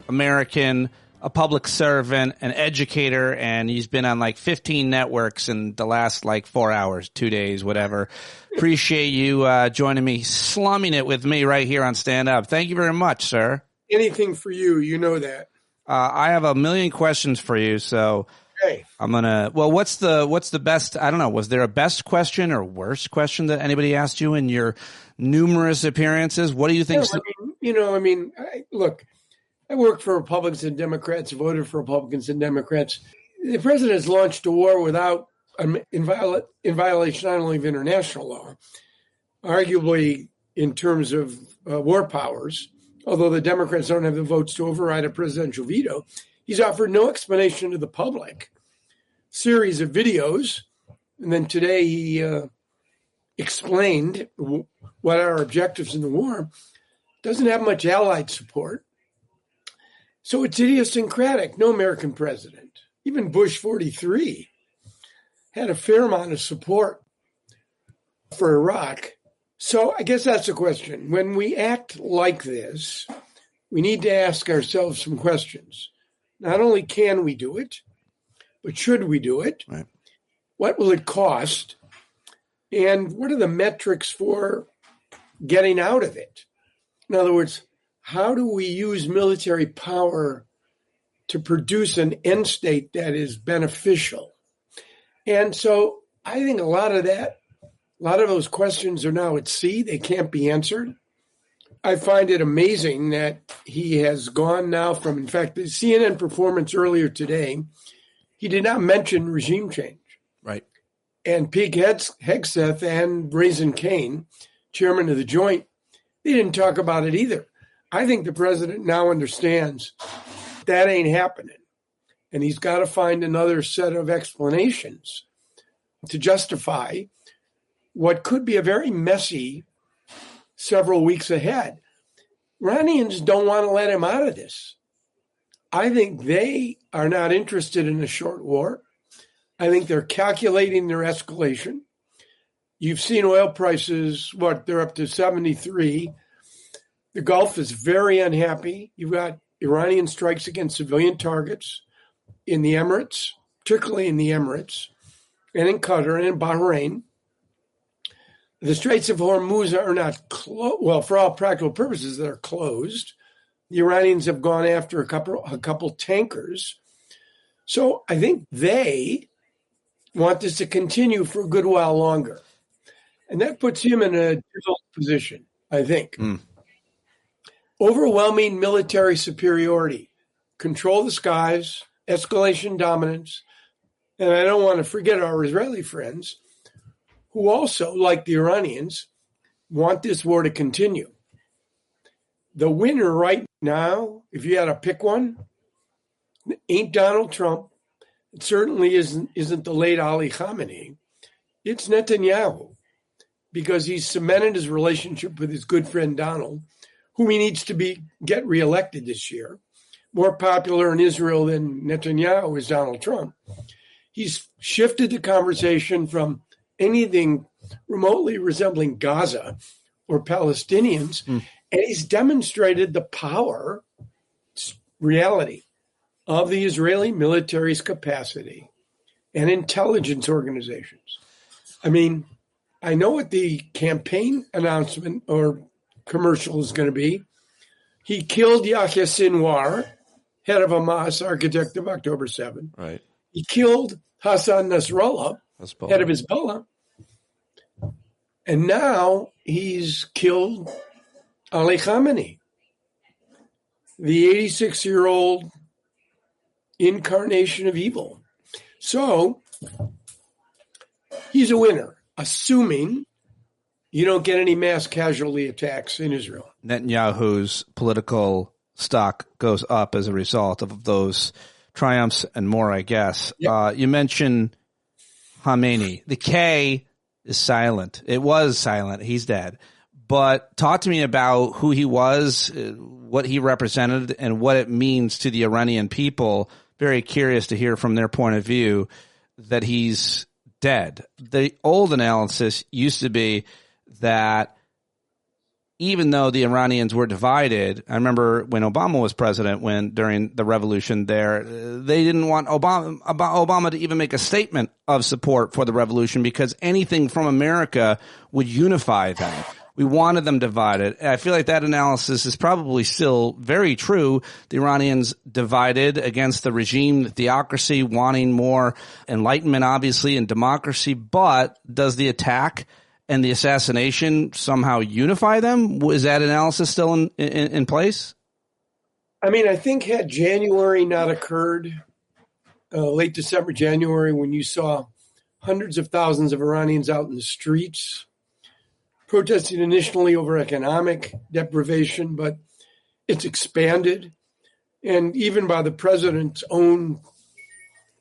American, a public servant, an educator, and he's been on like 15 networks in the last like 4 hours, 2 days, whatever. Appreciate you joining me, slumming it with me right here on Stand Up. Thank you very much, sir. Anything for you, you know that. I have a million questions for you, so... Okay. I'm gonna. Well, what's the best? I don't know. Was there a best question or worst question that anybody asked you in your numerous appearances? What do you think? Look, I worked for Republicans and Democrats, voted for Republicans and Democrats. The president has launched a war without in violation not only of international law, arguably in terms of war powers. Although the Democrats don't have the votes to override a presidential veto, he's offered no explanation to the public. Series of videos, and then today he explained what our objectives in the war. Doesn't have much allied support, so it's idiosyncratic. No American president, even Bush 43, had a fair amount of support for Iraq. So I guess that's the question. When we act like this, we need to ask ourselves some questions. Not only can we do it, but should we do it? Right. What will it cost? And what are the metrics for getting out of it? In other words, how do we use military power to produce an end state that is beneficial? And so I think a lot of those questions are now at sea. They can't be answered. I find it amazing that he has gone now from, in fact, the CNN performance earlier today, he did not mention regime change. Right. And Pete Hegseth and Raisin Cain, chairman of the Joint, they didn't talk about it either. I think the president now understands that ain't happening. And he's got to find another set of explanations to justify what could be a very messy several weeks ahead. Iranians don't want to let him out of this. I think they are not interested in a short war. I think they're calculating their escalation. You've seen oil prices, they're up to 73. The Gulf is very unhappy. You've got Iranian strikes against civilian targets in the Emirates, particularly in the Emirates, and in Qatar and in Bahrain. The Straits of Hormuz are not closed. For all practical purposes, they're closed. The Iranians have gone after a couple tankers. So I think they want this to continue for a good while longer. And that puts him in a difficult position, I think. Overwhelming military superiority, control the skies, escalation dominance. And I don't want to forget our Israeli friends, who also, like the Iranians, want this war to continue. The winner right now, if you had to pick one, ain't Donald Trump. It certainly isn't the late Ali Khamenei. It's Netanyahu, because he's cemented his relationship with his good friend Donald, whom he needs to get reelected this year. More popular in Israel than Netanyahu is Donald Trump. He's shifted the conversation from anything remotely resembling Gaza or Palestinians, and he's demonstrated the power, reality, of the Israeli military's capacity and intelligence organizations. I mean, I know what the campaign announcement or commercial is going to be. He killed Yahya Sinwar, head of Hamas, architect of October 7. Right. He killed Hassan Nasrallah, head of Hezbollah. And now he's killed Ali Khamenei, the 86-year-old incarnation of evil. So he's a winner, assuming you don't get any mass casualty attacks in Israel. Netanyahu's political stock goes up as a result of those triumphs and more, I guess. Yep. You mentioned Khamenei. The K is silent. It was silent. He's dead. But talk to me about who he was, what he represented, and what it means to the Iranian people. Very curious to hear from their point of view that he's dead. The old analysis used to be that even though the Iranians were divided, I remember when Obama was president, during the revolution there, they didn't want Obama to even make a statement of support for the revolution because anything from America would unify them. We wanted them divided. I feel like that analysis is probably still very true. The Iranians divided against the regime, the theocracy, wanting more enlightenment, obviously, and democracy. But does the attack and the assassination somehow unify them? Is that analysis still in place? I mean, I think had January not occurred, late December, January, when you saw hundreds of thousands of Iranians out in the streets, protesting initially over economic deprivation, but it's expanded. And even by the president's own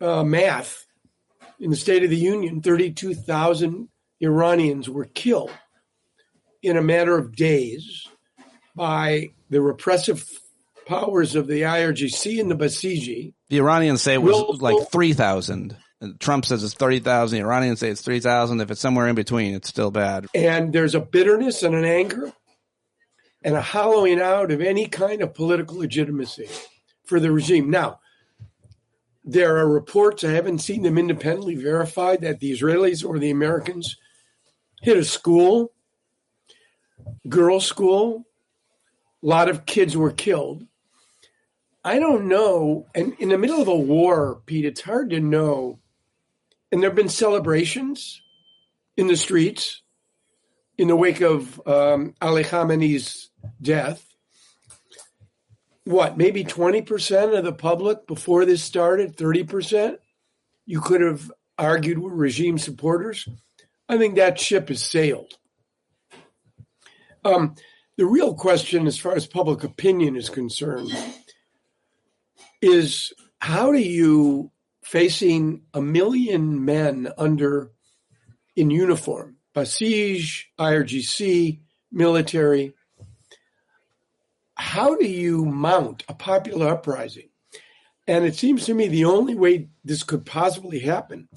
math, in the State of the Union, 32,000 Iranians were killed in a matter of days by the repressive powers of the IRGC and the Basiji. The Iranians say it was like 3,000. Trump says it's 30,000. The Iranians say it's 3,000. If it's somewhere in between, it's still bad. And there's a bitterness and an anger and a hollowing out of any kind of political legitimacy for the regime. Now, there are reports, I haven't seen them independently verified, that the Israelis or the Americans hit a school, girls' school. A lot of kids were killed. I don't know. And in the middle of a war, Pete, it's hard to know. And there have been celebrations in the streets in the wake of Ali Khamenei's death. What, maybe 20% of the public before this started, 30%? You could have argued were regime supporters. I think that ship has sailed. The real question, as far as public opinion is concerned, is how do you, facing 1 million men in uniform, Basij, IRGC, military, how do you mount a popular uprising? And it seems to me the only way this could possibly happen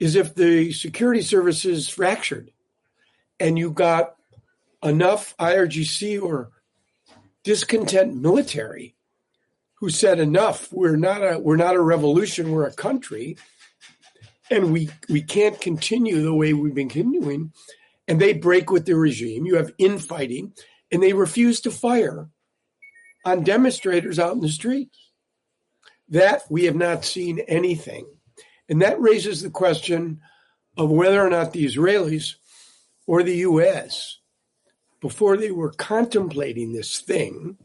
is if the security services fractured and you got enough IRGC or discontent military who said enough, we're not a revolution, we're a country, and we can't continue the way we've been continuing, and they break with the regime. You have infighting, and they refuse to fire on demonstrators out in the streets. That we have not seen anything. And that raises the question of whether or not the Israelis or the U.S., before they were contemplating this thing,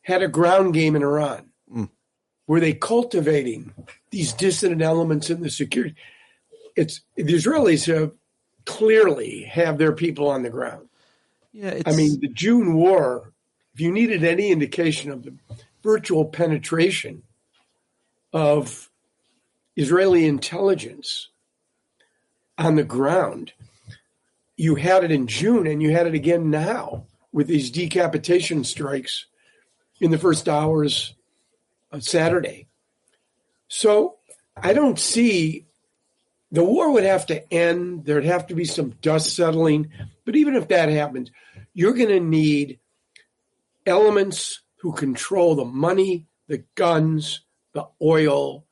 had a ground game in Iran. Were they cultivating these dissident elements in the security? The Israelis clearly have their people on the ground. Yeah, I mean, the June war, if you needed any indication of the virtual penetration of Israeli intelligence on the ground. You had it in June, and you had it again now with these decapitation strikes in the first hours of Saturday. So I don't see, the war would have to end. There'd have to be some dust settling. But even if that happens, you're going to need elements who control the money, the guns, the oil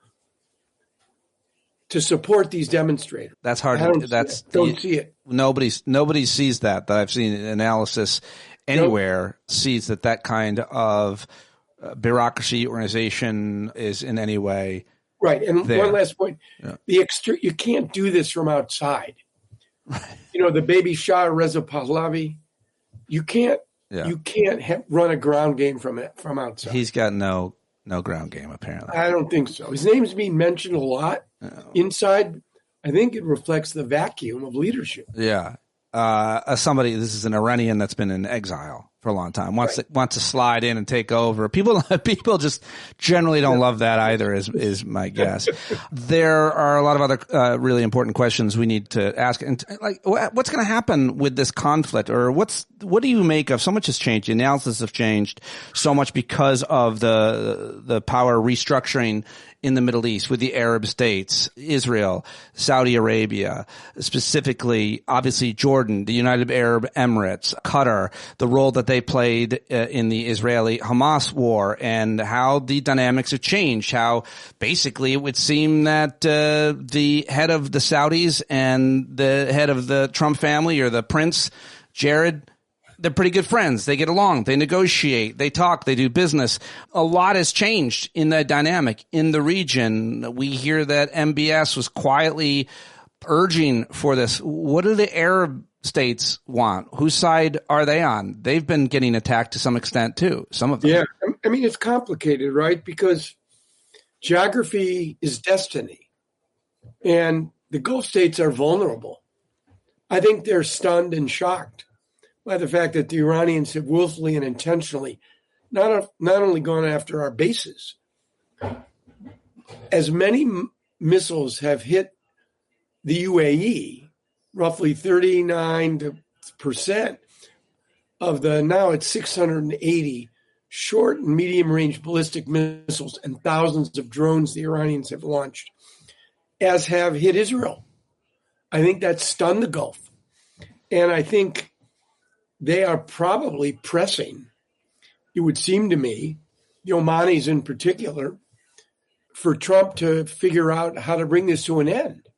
to support these demonstrators. That's hard. Don't see it. Nobody sees that I've seen analysis anywhere sees that kind of bureaucracy organization is in any way right. And there. One last point: you can't do this from outside. You know, the baby Shah Reza Pahlavi. You can't. Yeah. You can't run a ground game from outside. He's got no ground game, apparently. I don't think so. His name's being mentioned a lot inside. I think it reflects the vacuum of leadership. Yeah. As somebody, this is an Iranian that's been in exile for a long time, wants to slide in and take over. People just generally don't love that either, is my guess. There are a lot of other really important questions we need to ask. And like, what's going to happen with this conflict, or what do you make of? So much has changed. The analysis have changed so much because of the power restructuring in the Middle East with the Arab states, Israel, Saudi Arabia, specifically, obviously Jordan, the United Arab Emirates, Qatar, the role that they played in the Israeli-Hamas war, and how the dynamics have changed, how basically it would seem that the head of the Saudis and the head of the Trump family, or the prince, Jared, they're pretty good friends. They get along. They negotiate. They talk. They do business. A lot has changed in that dynamic in the region. We hear that MBS was quietly urging for this. What do the Arab states want? Whose side are they on? They've been getting attacked to some extent too. Some of them. Yeah. I mean, it's complicated, right? Because geography is destiny. And the Gulf states are vulnerable. I think they're stunned and shocked by the fact that the Iranians have willfully and intentionally not only gone after our bases, as many missiles have hit the UAE, roughly 39% of the, now it's 680 short and medium range ballistic missiles and thousands of drones the Iranians have launched, as have hit Israel. I think that stunned the Gulf. And I think they are probably pressing, it would seem to me, the Omanis in particular, for Trump to figure out how to bring this to an end.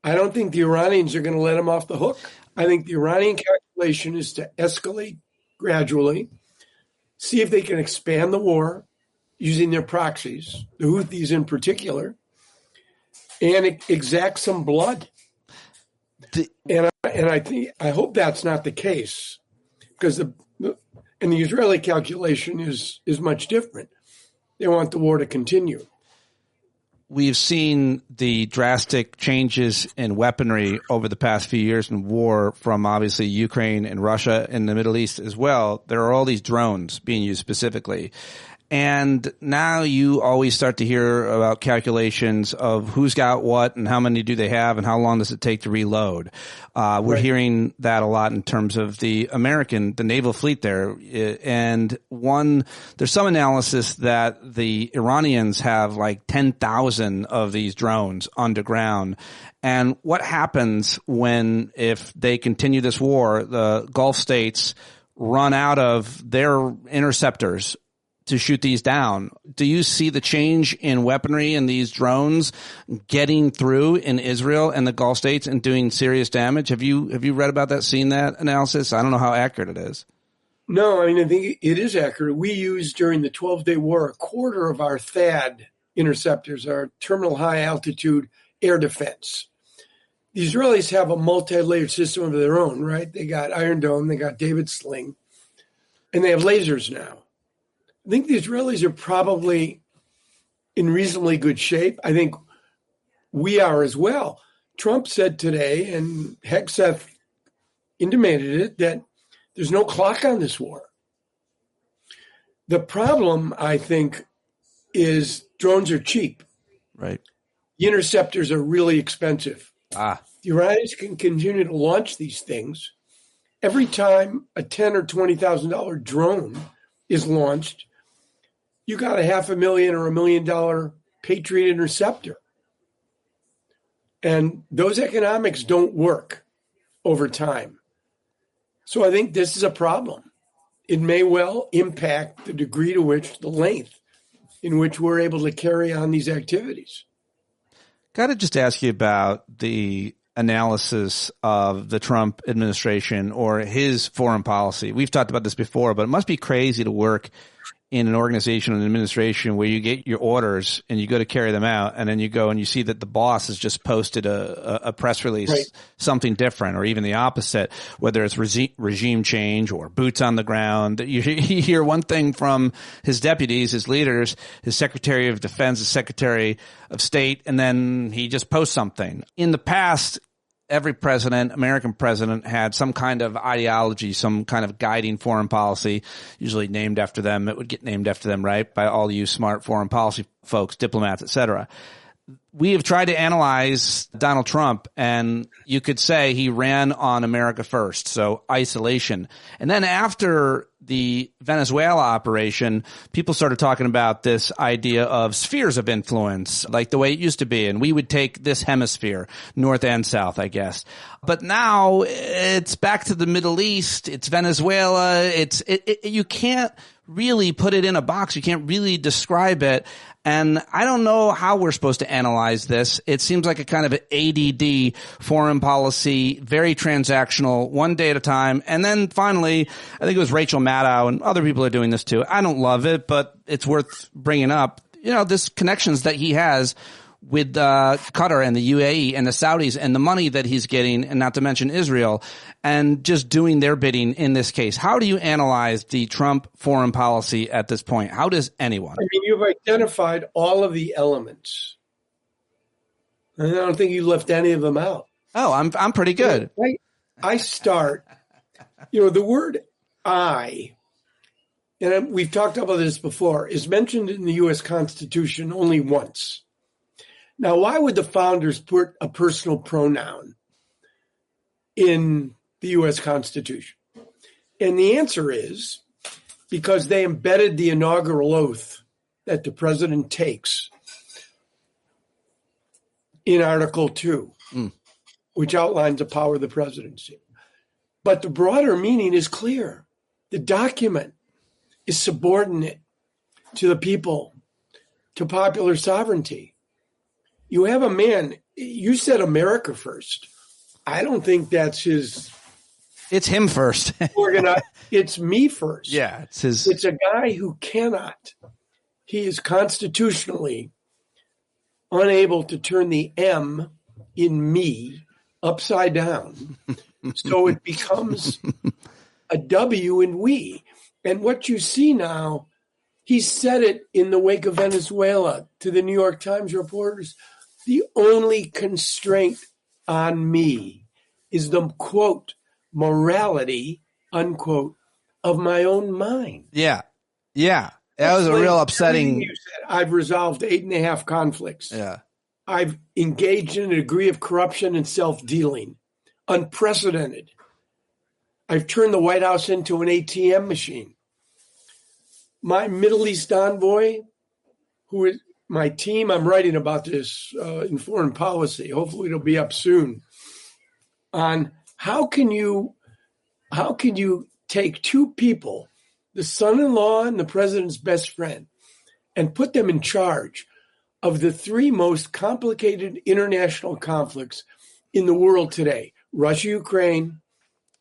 I don't think the Iranians are going to let him off the hook. I think the Iranian calculation is to escalate gradually, see if they can expand the war using their proxies, the Houthis in particular, and exact some blood. And I hope that's not the case, because the Israeli calculation is much different. They want the war to continue. We've seen the drastic changes in weaponry over the past few years in war from obviously Ukraine and Russia and the Middle East as well. There are all these drones being used specifically. And now you always start to hear about calculations of who's got what and how many do they have and how long does it take to reload. We're hearing that a lot in terms of the naval fleet there. And there's some analysis that the Iranians have like 10,000 of these drones underground. And what happens if they continue this war, the Gulf states run out of their interceptors to shoot these down? Do you see the change in weaponry and these drones getting through in Israel and the Gulf states and doing serious damage? Have you read about that, seen that analysis? I don't know how accurate it is. No, I mean, I think it is accurate. We used during the 12-day war a quarter of our THAAD interceptors, our terminal high altitude air defense. The Israelis have a multi-layered system of their own, right? They got Iron Dome, they got David Sling, and they have lasers now. I think the Israelis are probably in reasonably good shape. I think we are as well. Trump said today, and Hegseth intimated it, that there's no clock on this war. The problem, I think, is drones are cheap. Right. The interceptors are really expensive. The Iranians can continue to launch these things. Every time a $10,000 or $20,000 drone is launched, you got a $500,000 or $1 million Patriot interceptor. And those economics don't work over time. So I think this is a problem. It may well impact the degree to which, the length in which we're able to carry on these activities. Got to just ask you about the analysis of the Trump administration or his foreign policy. We've talked about this before, but it must be crazy to work in an organization, an administration where you get your orders and you go to carry them out, and then you go and you see that the boss has just posted a press release, right, something different, or even the opposite, whether it's regime change or boots on the ground. You hear one thing from his deputies, his leaders, his Secretary of Defense, his Secretary of State, and then he just posts something. In the past, every president, American president, had some kind of ideology, some kind of guiding foreign policy, usually named after them. It would get named after them, right, by all you smart foreign policy folks, diplomats, etc. We have tried to analyze Donald Trump, and you could say he ran on America first, so isolation. And then after the Venezuela operation, people started talking about this idea of spheres of influence, like the way it used to be. And we would take this hemisphere, north and south, I guess. But now it's back to the Middle East. It's Venezuela. You can't really put it in a box. You can't really describe it. And I don't know how we're supposed to analyze this. It seems like a kind of ADD foreign policy, very transactional, one day at a time. And then finally, I think it was Rachel Maddow, and other people are doing this too. I don't love it, but it's worth bringing up. You know, this connections that he has with Qatar and the UAE and the Saudis and the money that he's getting, and not to mention Israel, and just doing their bidding in this case. How do you analyze the Trump foreign policy at this point? How does anyone? I mean, you've identified all of the elements. And I don't think you left any of them out. Oh, I'm pretty good. I start, the word I, and we've talked about this before, is mentioned in the U.S. Constitution only once. Now, why would the founders put a personal pronoun in the U.S. Constitution? And the answer is because they embedded the inaugural oath that the president takes in Article 2, which outlines the power of the presidency. But the broader meaning is clear. The document is subordinate to the people, to popular sovereignty. You have a man, you said America first. I don't think that's his. It's him first. It's me first. Yeah, it's his. It's a guy who cannot. He is constitutionally unable to turn the M in me upside down. So it becomes a W in we. And what you see now, he said it in the wake of Venezuela to the New York Times reporters. The only constraint on me is the, quote, morality, unquote, of my own mind. Yeah. Yeah. That was a real upsetting. You said, I've resolved 8.5 conflicts. Yeah. I've engaged in a degree of corruption and self-dealing. Unprecedented. I've turned the White House into an ATM machine. My Middle East envoy, who is my team, I'm writing about this in foreign policy. Hopefully it'll be up soon. On how can you take two people, the son-in-law and the president's best friend, and put them in charge of the three most complicated international conflicts in the world today: Russia, Ukraine,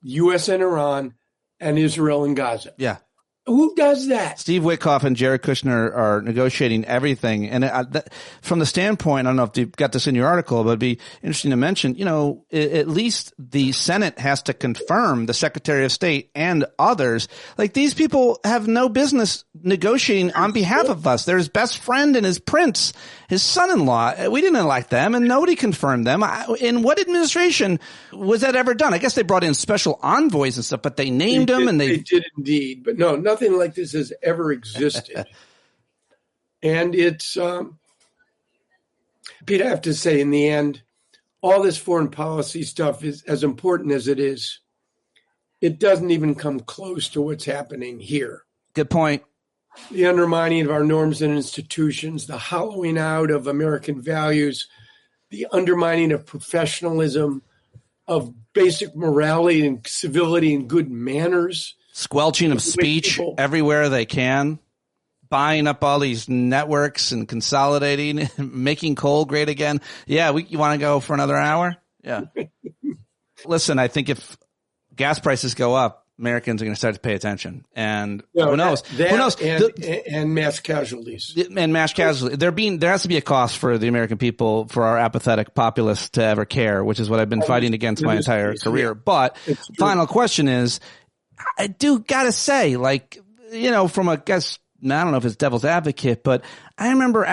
U.S. and Iran, and Israel and Gaza. Yeah. Who does that? Steve Witkoff and Jared Kushner are negotiating everything. And from the standpoint, I don't know if you got this in your article, but it'd be interesting to mention, at least the Senate has to confirm the Secretary of State and others. Like, these people have no business negotiating on behalf of us. They're his best friend and his prince, his son-in-law. We didn't elect them, and nobody confirmed them. In what administration was that ever done? I guess they brought in special envoys and stuff, but they named them, and they did indeed. But no, Nothing like this has ever existed. And it's, Pete, I have to say, in the end, all this foreign policy stuff is as important as it is. It doesn't even come close to what's happening here. Good point. The undermining of our norms and institutions, the hollowing out of American values, the undermining of professionalism, of basic morality and civility and good manners. Squelching of speech everywhere they can. Buying up all these networks and consolidating, making coal great again. Yeah, you want to go for another hour? Yeah. Listen, I think if gas prices go up, Americans are going to start to pay attention. And who knows? Who knows? And mass casualties. And mass casualties. There has to be a cost for the American people, for our apathetic populace to ever care, which is what I've been fighting against my entire career. Yeah. But final question is, I do got to say, from a guess, I don't know if it's devil's advocate, but I remember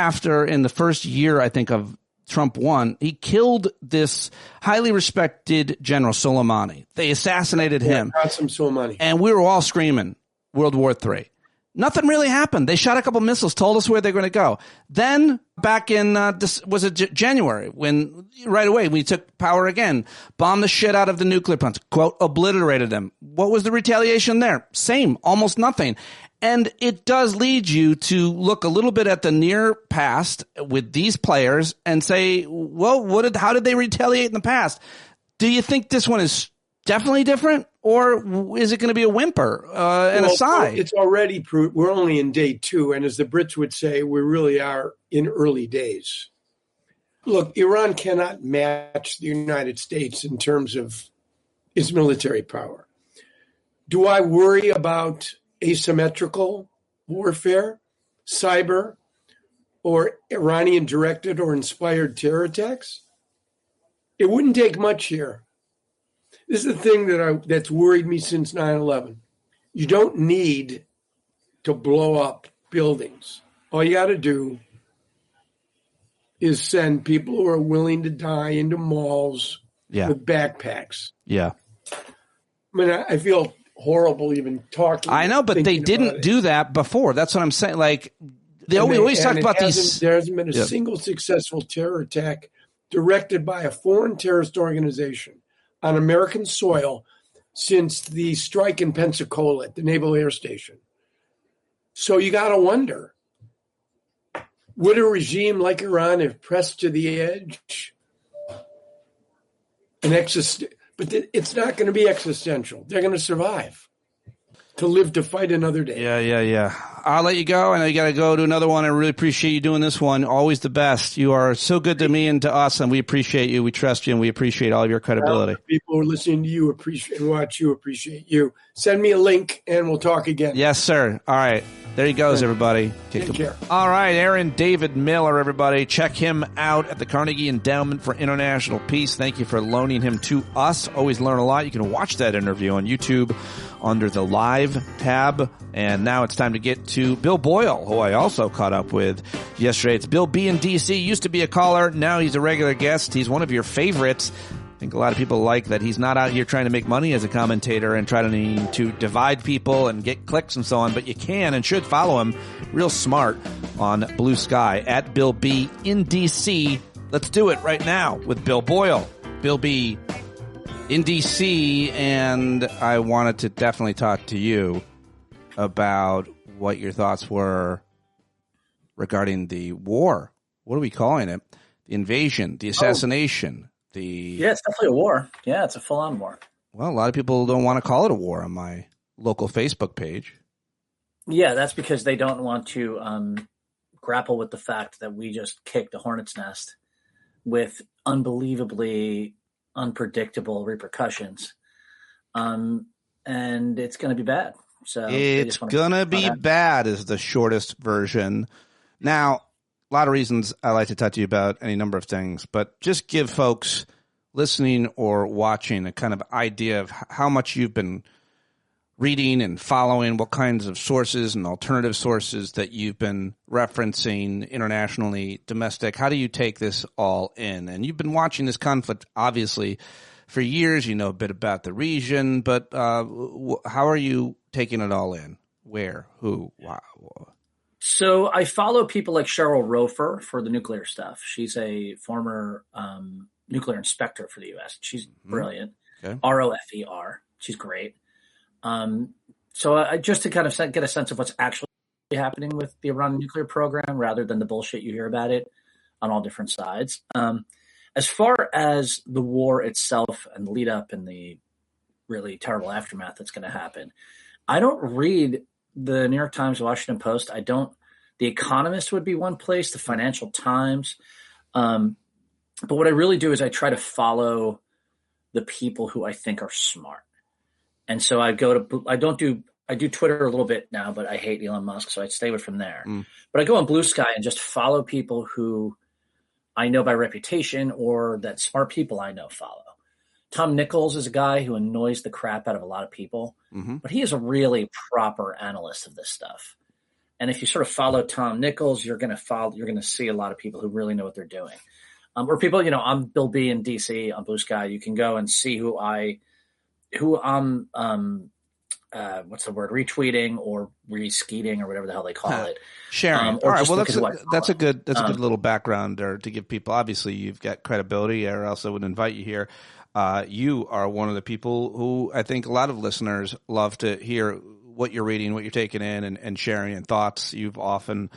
in the first year, I think, of Trump won, he killed this highly respected General Soleimani. They assassinated him. Qasem Soleimani. And we were all screaming World War III. Nothing really happened. They shot a couple missiles, told us where they're going to go. Then back in, January, right away, we took power again, bombed the shit out of the nuclear plants, quote, obliterated them. What was the retaliation there? Same, almost nothing. And it does lead you to look a little bit at the near past with these players and say, well, how did they retaliate in the past? Do you think this one is definitely different, or is it going to be a whimper and a sigh? It's already proved. We're only in day 2. And as the Brits would say, we really are in early days. Look, Iran cannot match the United States in terms of its military power. Do I worry about asymmetrical warfare, cyber, or Iranian-directed or inspired terror attacks? It wouldn't take much here. This is the thing that's worried me since 9/11. You don't need to blow up buildings. All you got to do is send people who are willing to die into malls with backpacks. Yeah. I mean, I feel horrible even talking. I know, but they didn't do that before. That's what I'm saying. We always talk about these. There hasn't been a single successful terror attack directed by a foreign terrorist organization on American soil since the strike in Pensacola at the Naval Air Station. So you got to wonder, would a regime like Iran have pressed to the edge? But it's not going to be existential. They're going to survive to live to fight another day. Yeah. I'll let you go. I know you got to go to another one. I really appreciate you doing this one. Always the best. You are so good to me and to us, and we appreciate you. We trust you, and we appreciate all of your credibility. People who are listening to you appreciate and watch you appreciate you. Send me a link, and we'll talk again. Yes, sir. All right. There he goes, everybody. Take care. All right, Aaron David Miller, everybody. Check him out at the Carnegie Endowment for International Peace. Thank you for loaning him to us. Always learn a lot. You can watch that interview on YouTube under the live tab. And now it's time to get to Bill Boyle, who I also caught up with yesterday. It's Bill B in D.C. Used to be a caller. Now he's a regular guest. He's one of your favorites. I think a lot of people like that he's not out here trying to make money as a commentator and trying to divide people and get clicks and so on, but you can and should follow him. Real smart on Blue Sky at Bill B in DC. Let's do it right now with Bill Boyle. Bill B in DC, and I wanted to definitely talk to you about what your thoughts were regarding the war. What are we calling it? The invasion, the assassination. Yeah, it's definitely a war. Yeah, it's a full-on war. Well, a lot of people don't want to call it a war on my local Facebook page. Yeah, that's because they don't want to grapple with the fact that we just kicked a hornet's nest with unbelievably unpredictable repercussions. And it's going to be bad. So it's going to be bad is the shortest version. Now, a lot of reasons I like to talk to you about any number of things, but just give folks listening or watching a kind of idea of how much you've been reading and following, what kinds of sources and alternative sources that you've been referencing internationally, domestic. How do you take this all in? And you've been watching this conflict, obviously, for years. You know a bit about the region, but how are you taking it all in? Where? Who? Wow. So I follow people like Cheryl Rofer for the nuclear stuff. She's a former nuclear inspector for the U.S. She's brilliant. Okay. Rofer. She's great. So I just to kind of get a sense of what's actually happening with the Iran nuclear program rather than the bullshit you hear about it on all different sides. As far as the war itself and the lead up and the really terrible aftermath that's going to happen, I don't read the New York Times, Washington Post. The Economist would be one place, the Financial Times. But what I really do is I try to follow the people who I think are smart. And so I do Twitter a little bit now, but I hate Elon Musk, so I stay away from there. But I go on Blue Sky and just follow people who I know by reputation or that smart people I know follow. Tom Nichols is a guy who annoys the crap out of a lot of people, but he is a really proper analyst of this stuff. And if you sort of follow Tom Nichols, you're going to see a lot of people who really know what they're doing. Or people, I'm Bill B in DC on Blue Sky. You can go and see who I'm retweeting or reskeeting or whatever the hell they call it. Sharing. All right. Well, that's a good little background to give people. Obviously, you've got credibility, or else I would invite you here. You are one of the people who I think a lot of listeners love to hear what you're reading, what you're taking in, and sharing and thoughts. You've often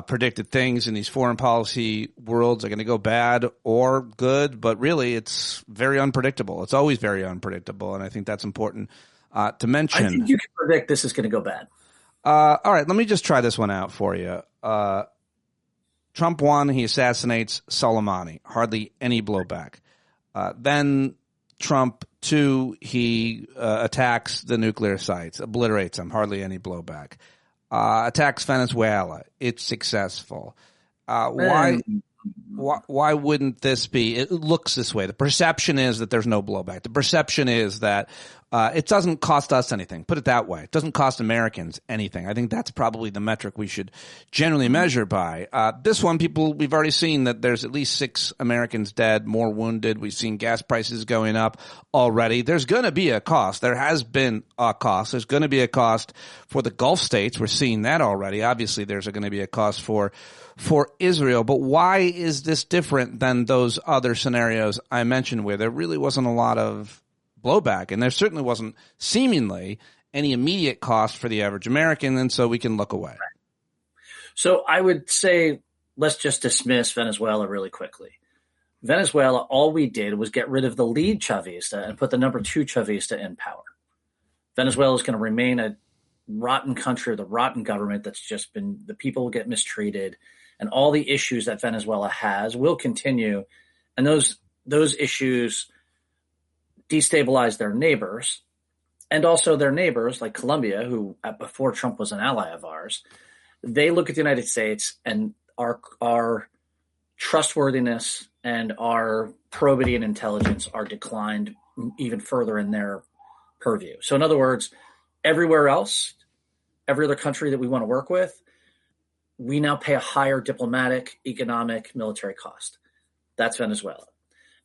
predicted things in these foreign policy worlds are going to go bad or good, but really it's very unpredictable. It's always very unpredictable, and I think that's important to mention. I think you can predict this is going to go bad. All right, let me just try this one out for you. Trump won. He assassinates Soleimani. Hardly any blowback. Then Trump 2, he attacks the nuclear sites, obliterates them. Hardly any blowback. Attacks Venezuela. It's successful. Why wouldn't this be? It looks this way. The perception is that there's no blowback. The perception is that it doesn't cost us anything. Put it that way. It doesn't cost Americans anything. I think that's probably the metric we should generally measure by. This one, we've already seen that there's at least 6 Americans dead, more wounded. We've seen gas prices going up already. There's going to be a cost. There has been a cost. There's going to be a cost for the Gulf states. We're seeing that already. Obviously, there's going to be a cost for Israel. But why is this different than those other scenarios I mentioned where there really wasn't a lot of blowback, and there certainly wasn't seemingly any immediate cost for the average American, and so we can look away? So I would say let's just dismiss Venezuela really quickly. Venezuela, all we did was get rid of the lead Chavista and put the number 2 Chavista in power. Venezuela is going to remain a rotten country, the rotten government that's just been, the people will get mistreated, and all the issues that Venezuela has will continue, and those issues destabilize their neighbors, and also their neighbors like Colombia, who before Trump was an ally of ours. They look at the United States, and our trustworthiness and our probity and intelligence are declined even further in their purview. So in other words, everywhere else, every other country that we want to work with, we now pay a higher diplomatic, economic, military cost. That's Venezuela.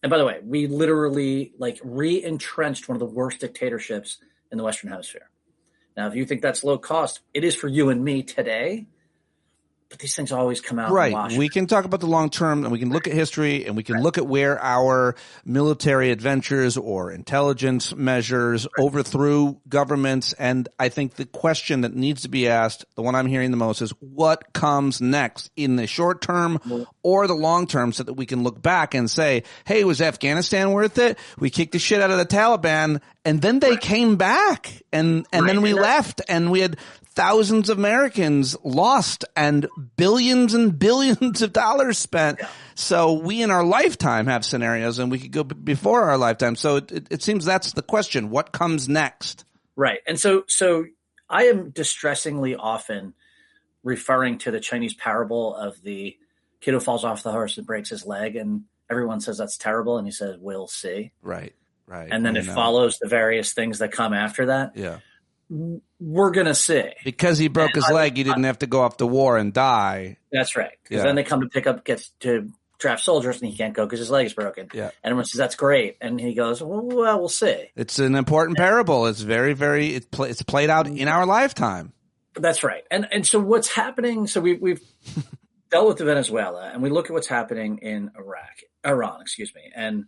And by the way, we literally re-entrenched one of the worst dictatorships in the Western Hemisphere. Now, if you think that's low cost, it is for you and me today. But these things always come out. Right. We can talk about the long term, and we can look at history, and we can look at where our military adventures or intelligence measures overthrew governments. And I think the question that needs to be asked, the one I'm hearing the most, is what comes next in the short term or the long term, so that we can look back and say, hey, was Afghanistan worth it? We kicked the shit out of the Taliban, and then they came back, and then we left, and we had thousands of Americans lost and billions and billions of dollars spent. Yeah. So we in our lifetime have scenarios, and we could go before our lifetime. So it seems that's the question. What comes next? Right. And so I am distressingly often referring to the Chinese parable of the kid who falls off the horse and breaks his leg, and everyone says that's terrible, and he says, we'll see. Right. And then it follows the various things that come after that. Yeah. We're going to see. Because he broke his leg, he didn't have to go off to war and die. That's right. Because then they come to gets to draft soldiers, and he can't go because his leg is broken. Yeah. And everyone says, that's great. And he goes, well, we'll see. It's an important parable. It's very, very, it's played out in our lifetime. That's right. And so what's happening? So we've dealt with Venezuela, and we look at what's happening in Iran. And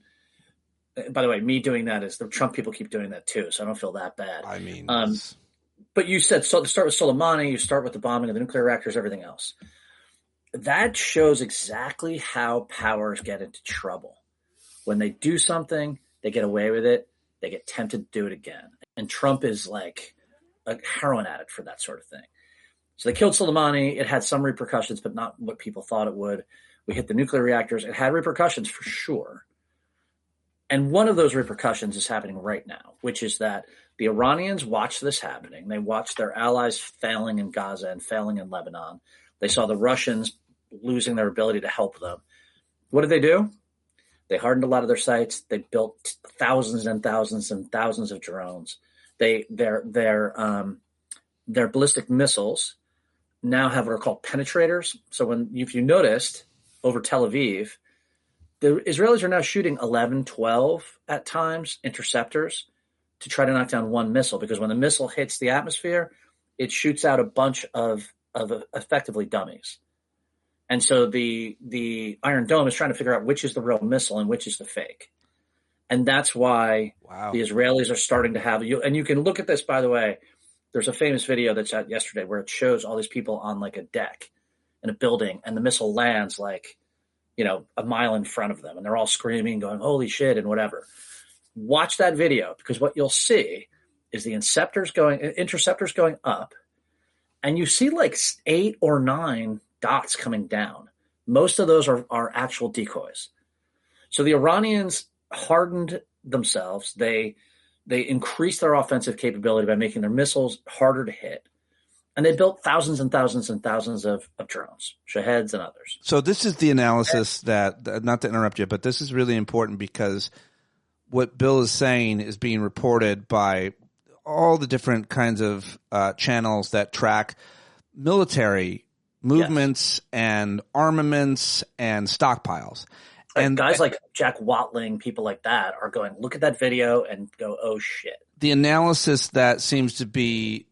by the way, me doing that is the Trump people keep doing that too, so I don't feel that bad. I mean, but you said so. To start with Soleimani, you start with the bombing of the nuclear reactors, everything else. That shows exactly how powers get into trouble. When they do something, they get away with it. They get tempted to do it again. And Trump is like a heroin addict for that sort of thing. So they killed Soleimani. It had some repercussions, but not what people thought it would. We hit the nuclear reactors. It had repercussions for sure. And one of those repercussions is happening right now, which is that the Iranians watched this happening. They watched their allies failing in Gaza and failing in Lebanon. They saw the Russians losing their ability to help them. What did they do? They hardened a lot of their sites. They built thousands and thousands and thousands of drones. Their ballistic missiles now have what are called penetrators. So if you noticed over Tel Aviv, the Israelis are now shooting 11, 12 at times interceptors to try to knock down one missile, because when the missile hits the atmosphere, it shoots out a bunch of effectively dummies. And so the Iron Dome is trying to figure out which is the real missile and which is the fake. And that's why the Israelis are starting to have and you can look at this, by the way. There's a famous video that's out yesterday where it shows all these people on like a deck in a building, and the missile lands like, a mile in front of them, and they're all screaming, going, holy shit, and whatever. Watch that video, because what you'll see is the interceptors going up, and you see like 8 or 9 dots coming down. Most of those are actual decoys. So the Iranians hardened themselves. They increased their offensive capability by making their missiles harder to hit. And they built thousands and thousands and thousands of drones, Shaheds and others. So this is the analysis that, not to interrupt you, but this is really important, because what Bill is saying is being reported by all the different kinds of channels that track military movements and armaments and stockpiles. And guys like Jack Watling, people like that, are going, look at that video and go, oh, shit. The analysis that seems to be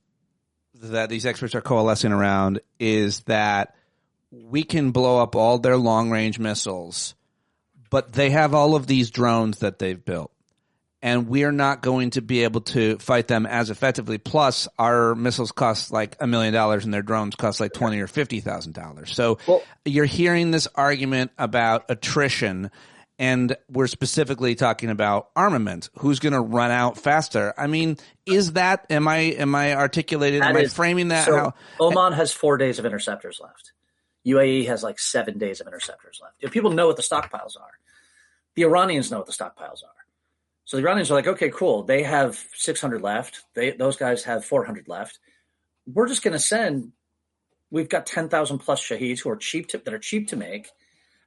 that these experts are coalescing around is that we can blow up all their long-range missiles, but they have all of these drones that they've built, and we're not going to be able to fight them as effectively. Plus, our missiles cost like $1 million, and their drones cost like $20,000 or $50,000. So you're hearing this argument about attrition, and we're specifically talking about armament. Who's going to run out faster? I mean, is that? Am I articulated? Am I framing that? So Oman has 4 days of interceptors left. UAE has like 7 days of interceptors left. If people know what the stockpiles are, the Iranians know what the stockpiles are. So the Iranians are like, okay, cool. They have 600 left. Those guys have 400 left. We're just going to send. We've got 10,000 plus Shaheeds who are cheap to make.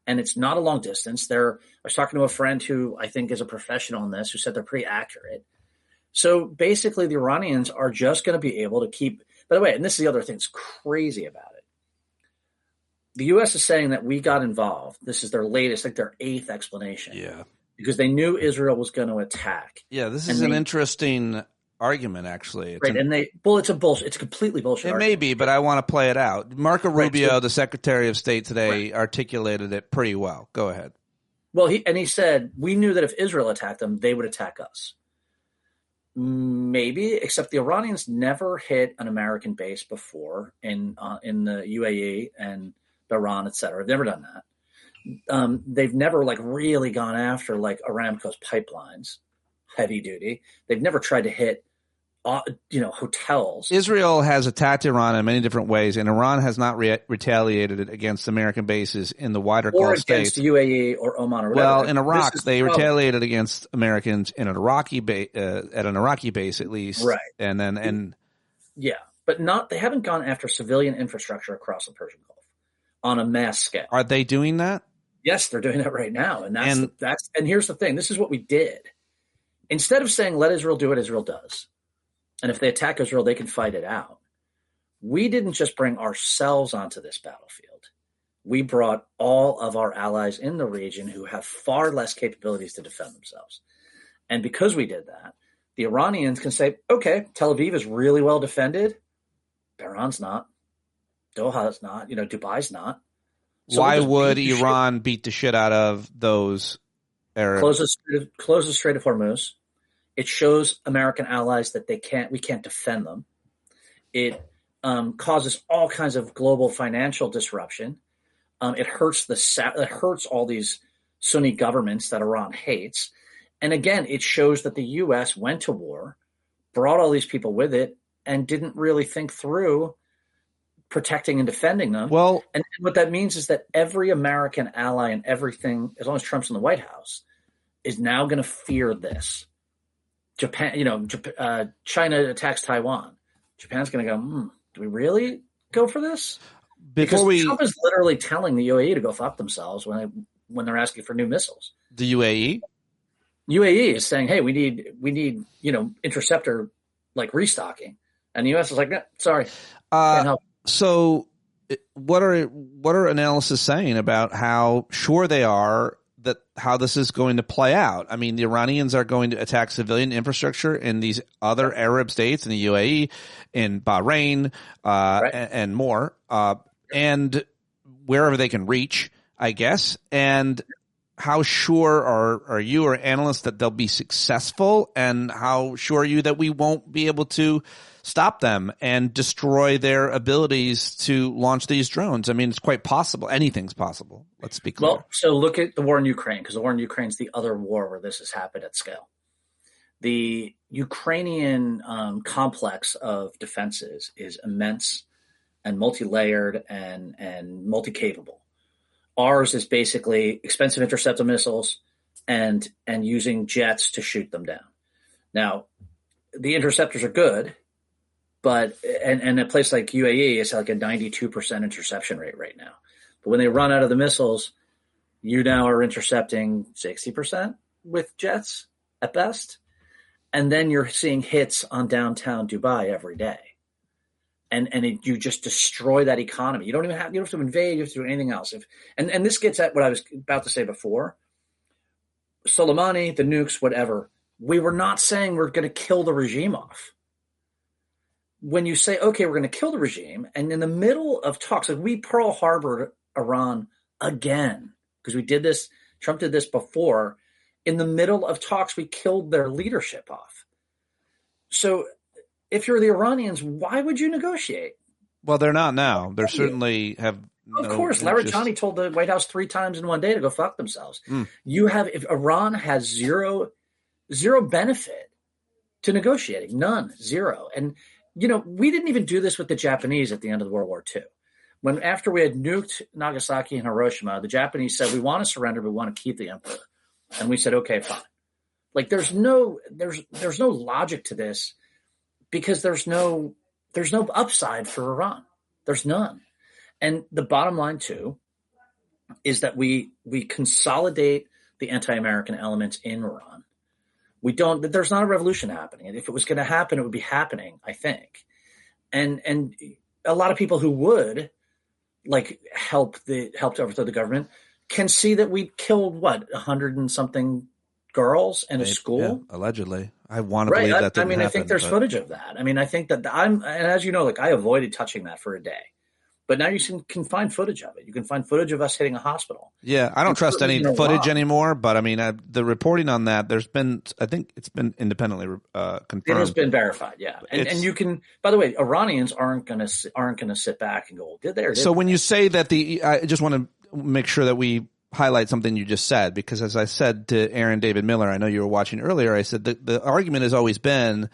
And it's not a long distance. I was talking to a friend who I think is a professional in this, who said they're pretty accurate. So basically, the Iranians are just going to be able to keep. By the way, and this is the other thing that's crazy about it. The U.S. is saying that we got involved. This is their latest, like their 8th explanation. Yeah. Because they knew Israel was going to attack. Yeah, this is an interesting argument, actually. It's a bullshit. It's completely bullshit. It may be, but I want to play it out. Marco Rubio, the Secretary of State today, articulated it pretty well. Go ahead. Well, he said, we knew that if Israel attacked them, they would attack us. Maybe, except the Iranians never hit an American base before in the UAE and Iran, et cetera. They've never done that. They've never really gone after Aramco's pipelines, heavy duty. They've never tried to hit, hotels. Israel has attacked Iran in many different ways, and Iran has not retaliated against American bases in the wider Gulf states. Or against UAE or Oman or whatever. Well, in Iraq, they retaliated against Americans in an Iraqi at an Iraqi base, at least. Right. Yeah, but they haven't gone after civilian infrastructure across the Persian Gulf on a mass scale. Are they doing that? Yes, they're doing that right now. And and here's the thing. This is what we did. Instead of saying, let Israel do what Israel does, and if they attack Israel, they can fight it out, we didn't just bring ourselves onto this battlefield. We brought all of our allies in the region who have far less capabilities to defend themselves. And because we did that, the Iranians can say, okay, Tel Aviv is really well defended. Tehran's not. Doha's not. Dubai's not. So why would Iran beat the shit out of those Arab? Close the Strait of Hormuz. It shows American allies that we can't defend them. It causes all kinds of global financial disruption. It hurts all these Sunni governments that Iran hates. And again, it shows that the U.S. went to war, brought all these people with it, and didn't really think through protecting and defending them. Well, and what that means is that every American ally and everything, as long as Trump's in the White House, is now going to fear this. Japan, China attacks Taiwan. Japan's going to go, do we really go for this? Because Trump is literally telling the UAE to go fuck themselves when they're asking for new missiles. The UAE? UAE is saying, hey, we need interceptor restocking. And the US is like, no, sorry. Can't help. So what are analysts saying about how sure they are that how this is going to play out? I mean, the Iranians are going to attack civilian infrastructure in these other Arab states, in the UAE, in Bahrain, and more, and wherever they can reach, I guess. And how sure are you or analysts that they'll be successful? And how sure are you that we won't be able to stop them and destroy their abilities to launch these drones? I mean, it's quite possible. Anything's possible. Let's be clear. Well, so look at the war in Ukraine, because the war in Ukraine is the other war where this has happened at scale. The Ukrainian complex of defenses is immense and multi-layered and multi-capable. Ours is basically expensive interceptor missiles and using jets to shoot them down. Now, the interceptors are good, but and a place like UAE is like a 92% interception rate right now. But when they run out of the missiles, you now are intercepting 60% with jets at best, and then you're seeing hits on downtown Dubai every day. And you just destroy that economy. You don't have to invade. You have to do anything else. And this gets at what I was about to say before. Soleimani, the nukes, whatever. We were not saying we're going to kill the regime off. When you say, okay, we're going to kill the regime, and in the middle of talks, like we Pearl Harbored Iran again, because we did this, Trump did this before. In the middle of talks, we killed their leadership off. So if you're the Iranians, why would you negotiate? Well, they're not now. They certainly have. Of course, Larijani told the White House 3 times in one day to go fuck themselves. If Iran has zero benefit to negotiating, none, zero. And we didn't even do this with the Japanese at the end of World War II. After we had nuked Nagasaki and Hiroshima, the Japanese said, we want to surrender, but we want to keep the emperor. And we said, okay, fine. Like there's no logic to this, because there's no upside for Iran. There's none. And the bottom line too is that we consolidate the anti-American elements in Iran. There's not a revolution happening. And if it was going to happen, it would be happening, I think. And a lot of people who would help to overthrow the government can see that we killed 100 and something girls in a school. Yeah, allegedly. I want to believe that didn't happen. I think there's footage of that. I mean, I think that and as you know, I avoided touching that for a day. But now you can find footage of it. You can find footage of us hitting a hospital. Yeah, I don't trust any footage anymore. But I mean, the reporting on that, I think it's been independently confirmed. It has been verified. Yeah, and you can. By the way, Iranians aren't going to sit back and go, "Did they?" So when you say that I just want to make sure that we highlight something you just said, because as I said to Aaron David Miller, I know you were watching earlier, I said that the argument has always been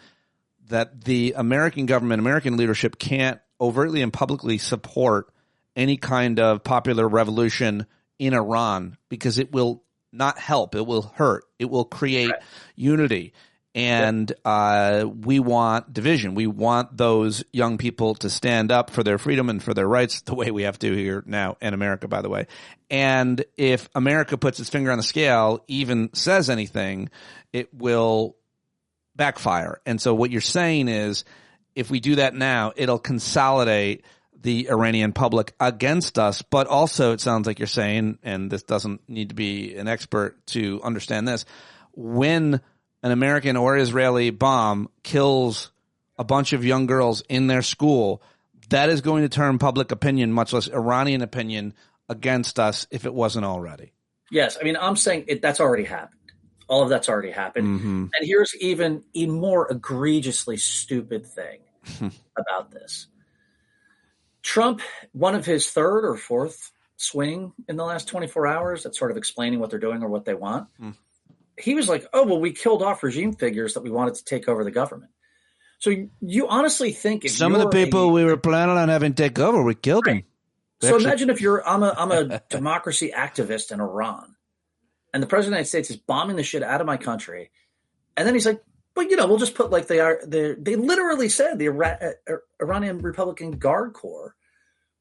that the American government, American leadership can't overtly and publicly support any kind of popular revolution in Iran because it will not help. It will hurt. It will create unity. And we want division. We want those young people to stand up for their freedom and for their rights the way we have to here now in America, by the way. And if America puts its finger on the scale, even says anything, it will backfire. And so what you're saying is if we do that now, it'll consolidate the Iranian public against us. But also it sounds like you're saying, and this doesn't need to be an expert to understand this, when an American or Israeli bomb kills a bunch of young girls in their school, that is going to turn public opinion, much less Iranian opinion, against us if it wasn't already. Yes. I mean, I'm saying that's already happened. All of that's already happened. Mm-hmm. And here's even a more egregiously stupid thing about this. Trump, one of his third or fourth swing in the last 24 hours, that's sort of explaining what they're doing or what they want. He was like, oh, well, we killed off regime figures that we wanted to take over the government. So you honestly think if some of the people we were planning on having take over, we killed them. So imagine if I'm a democracy activist in Iran, and the president of the United States is bombing the shit out of my country, and then he's like, well, we'll just put like they literally said the Iranian Republican Guard Corps,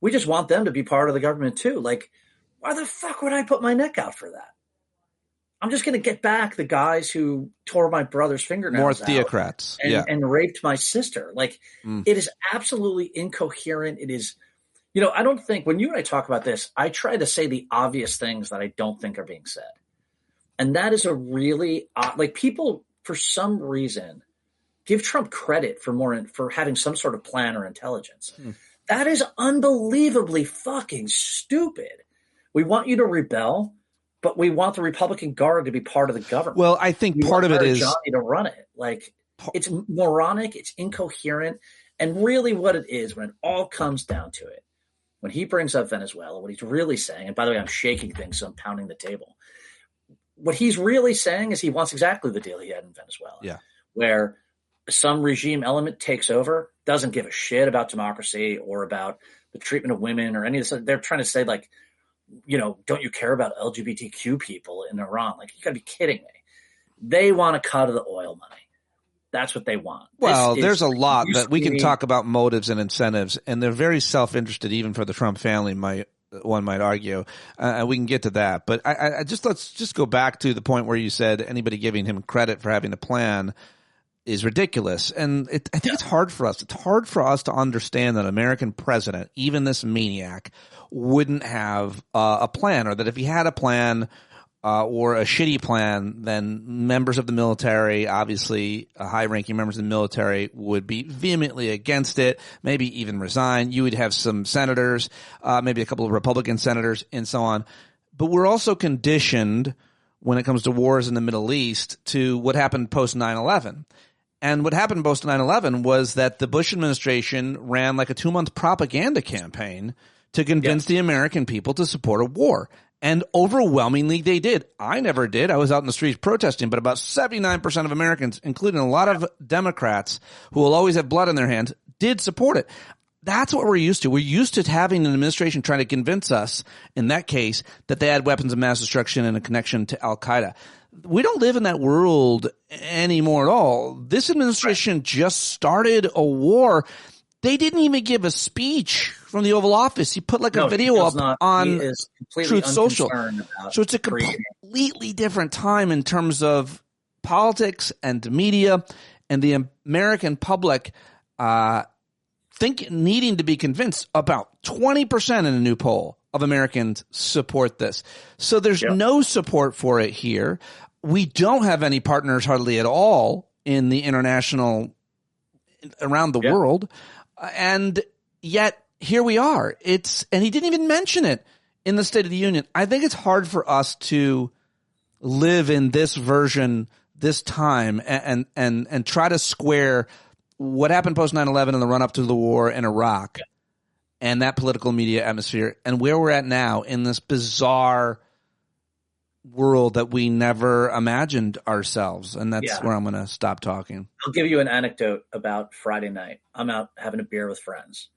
we just want them to be part of the government too. Like, why the fuck would I put my neck out for that? I'm just going to get back the guys who tore my brother's fingernails more out theocrats and raped my sister. Like, it is absolutely incoherent. It is, I don't think when you and I talk about this, I try to say the obvious things that I don't think are being said. And that is a really people for some reason give Trump credit for having some sort of plan or intelligence. That is unbelievably fucking stupid. We want you to rebel, but we want the Republican Guard to be part of the government. Well, I think part of it is Johnny to run it. Like, it's moronic, it's incoherent, and really what it is, when it all comes down to it, when he brings up Venezuela, what he's really saying, and by the way, I'm shaking things, so I'm pounding the table. What he's really saying is he wants exactly the deal he had in Venezuela, where some regime element takes over, doesn't give a shit about democracy or about the treatment of women or any of this. They're trying to say, like, don't you care about LGBTQ people in Iran? Like, you got to be kidding me. They want a cut of the oil money. That's what they want. Well, there's a lot that we can talk about motives and incentives, and they're very self-interested, even for the Trump family, one might argue. We can get to that. But let's just go back to the point where you said anybody giving him credit for having a plan is ridiculous. And I think it's hard for us. It's hard for us to understand that an American president, even this maniac, wouldn't have a plan, or that if he had a plan or a shitty plan, then members of the military, obviously high-ranking members of the military, would be vehemently against it, maybe even resign. You would have some senators, maybe a couple of Republican senators, and so on. But we're also conditioned, when it comes to wars in the Middle East, to what happened post 9/11. And what happened post 9/11 was that the Bush administration ran like a 2-month propaganda campaign to convince the American people to support a war. And overwhelmingly they did. I never did. I was out in the streets protesting, but about 79% of Americans, including a lot of Democrats who will always have blood in their hands, did support it. That's what we're used to. We're used to having an administration trying to convince us, in that case, that they had weapons of mass destruction and a connection to Al-Qaeda. We don't live in that world anymore at all. This administration just started a war. They didn't even give a speech from the Oval Office. He put like a video up on Truth Social. So it's a completely different time in terms of politics and media and the American public needing to be convinced. About 20% in a new poll of Americans support this. So there's no support for it here. We don't have any partners hardly at all in the international around the world. And yet here we are. And he didn't even mention it in the State of the Union. I think it's hard for us to live in this version, this time, and try to square what happened post 9/11 and the run up to the war in Iraq and that political media atmosphere, and where we're at now in this bizarre world that we never imagined ourselves. And that's where I'm going to stop talking. I'll give you an anecdote about Friday night. I'm out having a beer with friends.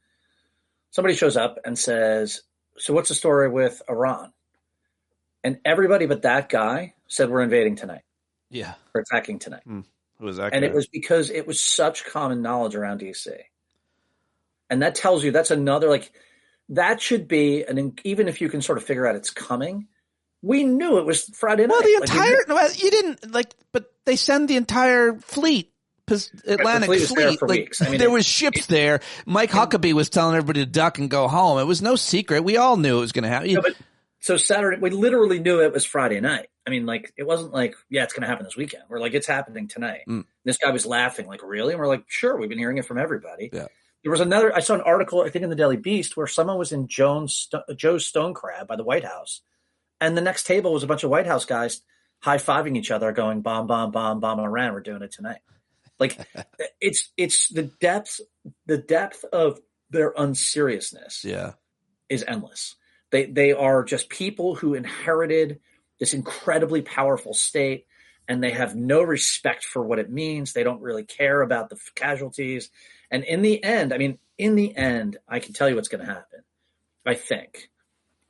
Somebody shows up and says, so what's the story with Iran? And everybody but that guy said, we're invading tonight. Yeah. We're attacking tonight. Who was that guy? And it was because it was such common knowledge around DC. And that tells you that's another, like, that should be, even if you can sort of figure out it's coming, we knew it was Friday night. Well, you didn't, but they send the entire fleet, Atlantic fleet. Weeks. There was ships there. Mike Huckabee was telling everybody to duck and go home. It was no secret. We all knew it was going to happen. So Saturday, we literally knew it was Friday night. I mean, like, it wasn't like, it's going to happen this weekend. We're like, it's happening tonight. This guy was laughing, like, really? And we're like, sure, we've been hearing it from everybody. Yeah. There was another. I saw an article, I think, in the Daily Beast, where someone was in Joe's Stone Crab by the White House, and the next table was a bunch of White House guys high-fiving each other, going bomb, bomb, bomb, bomb Iran. We're doing it tonight. Like it's the depth of their unseriousness. Yeah, is endless. They are just people who inherited this incredibly powerful state, and they have no respect for what it means. They don't really care about the casualties. And in the end, I can tell you what's going to happen. I think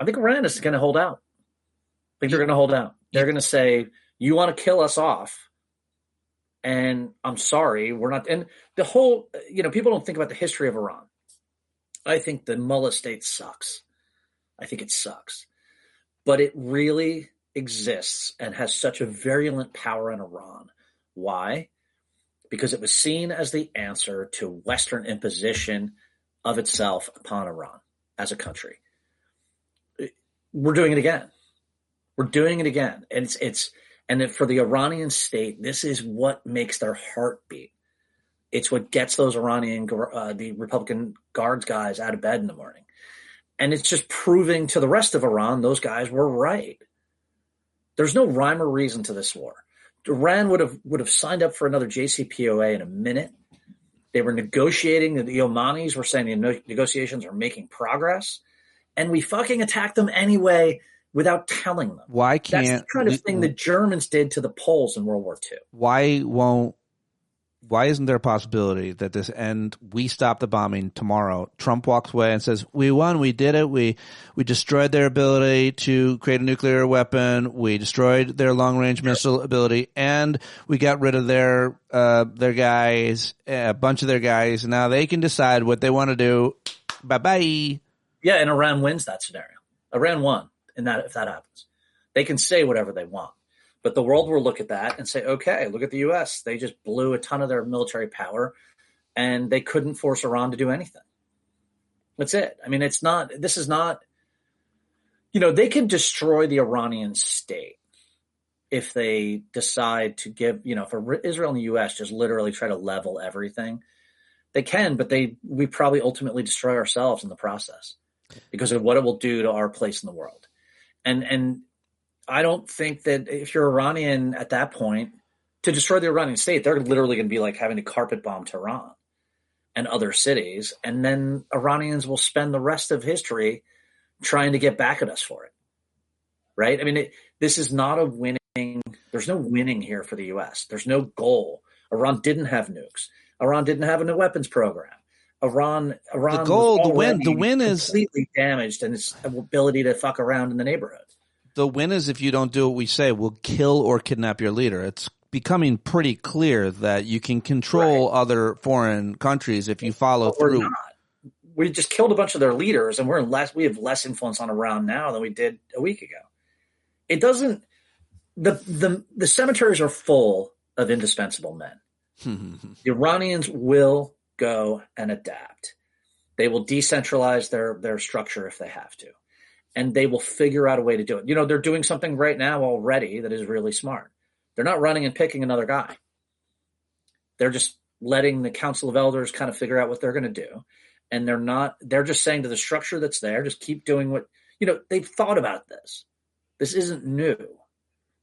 Iran is going to hold out. I think they're going to hold out. They're going to say, you want to kill us off, and I'm sorry, we're not. And the whole, people don't think about the history of Iran. I think the mullah state sucks. I think it sucks. But it really exists and has such a virulent power in Iran. Why? Because it was seen as the answer to Western imposition of itself upon Iran as a country. We're doing it again. We're doing it again. And and for the Iranian state, this is what makes their heart beat. It's what gets those the Republican Guards guys out of bed in the morning. And it's just proving to the rest of Iran, those guys were right. There's no rhyme or reason to this war. Iran would have signed up for another JCPOA in a minute. They were negotiating. The Omanis were saying the negotiations are making progress. And we fucking attacked them anyway without telling them. Why can't... That's the kind of thing the Germans did to the Poles in World War II. Why isn't there a possibility that this end, we stop the bombing tomorrow, Trump walks away and says, we won, we did it, we destroyed their ability to create a nuclear weapon, we destroyed their long-range missile ability, and we got rid of their guys, a bunch of their guys, and now they can decide what they want to do. Bye-bye. Yeah, and Iran wins that scenario. Iran won if that happens. They can say whatever they want. But the world will look at that and say, okay, look at the U.S. They just blew a ton of their military power, and they couldn't force Iran to do anything. That's it. I mean, this is not, they can destroy the Iranian state if they decide to give, if Israel and the U.S. just literally try to level everything. They can, but we probably ultimately destroy ourselves in the process because of what it will do to our place in the world. And I don't think that if you're Iranian at that point, to destroy the Iranian state, they're literally going to be like having to carpet bomb Tehran and other cities. And then Iranians will spend the rest of history trying to get back at us for it. Right? I mean, this is not a winning. There's no winning here for the U.S. There's no goal. Iran didn't have nukes. Iran didn't have a new weapons program. Iran. The goal, the win is completely damaged in its ability to fuck around in the neighborhood. The win is if you don't do what we say, we'll kill or kidnap your leader. It's becoming pretty clear that you can control other foreign countries if you follow through. Not. We just killed a bunch of their leaders, and we have less influence on Iran now than we did a week ago. It doesn't. The cemeteries are full of indispensable men. The Iranians will go and adapt. They will decentralize their structure if they have to. And they will figure out a way to do it. They're doing something right now already that is really smart. They're not running and picking another guy. They're just letting the Council of Elders kind of figure out what they're going to do. And they're just saying to the structure that's there, just keep doing what, they've thought about this. This isn't new.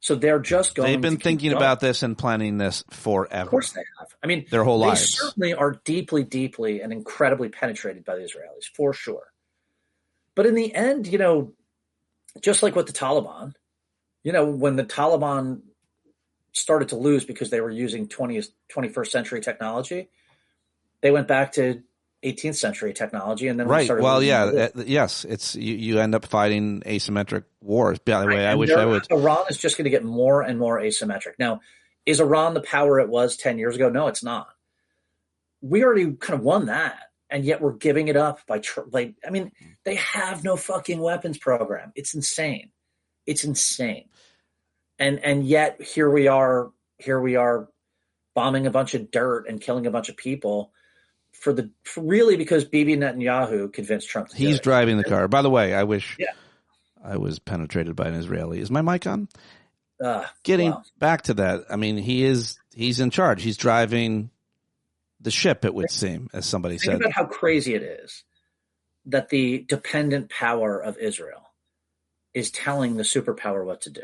So they're just going. They've been thinking about this and planning this forever. Of course they have. I mean, their whole lives. They certainly are deeply, deeply and incredibly penetrated by the Israelis, for sure. But in the end, just like with the Taliban, when the Taliban started to lose because they were using 21st century technology, they went back to 18th century technology, and then right. Well, yeah, yes, it's you end up fighting asymmetric wars. By the way, I wish I would. Iran is just going to get more and more asymmetric. Now, is Iran the power it was 10 years ago? No, it's not. We already kind of won that. And yet we're giving it up they have no fucking weapons program. It's insane. It's insane. And yet here we are bombing a bunch of dirt and killing a bunch of people really because Bibi Netanyahu convinced Trump to do it. He's driving the car. By the way, I wish I was penetrated by an Israeli. Is my mic on? Back to that. I mean, he's in charge. He's driving the ship, it would seem, as somebody Think said. about how crazy it is that the dependent power of Israel is telling the superpower what to do.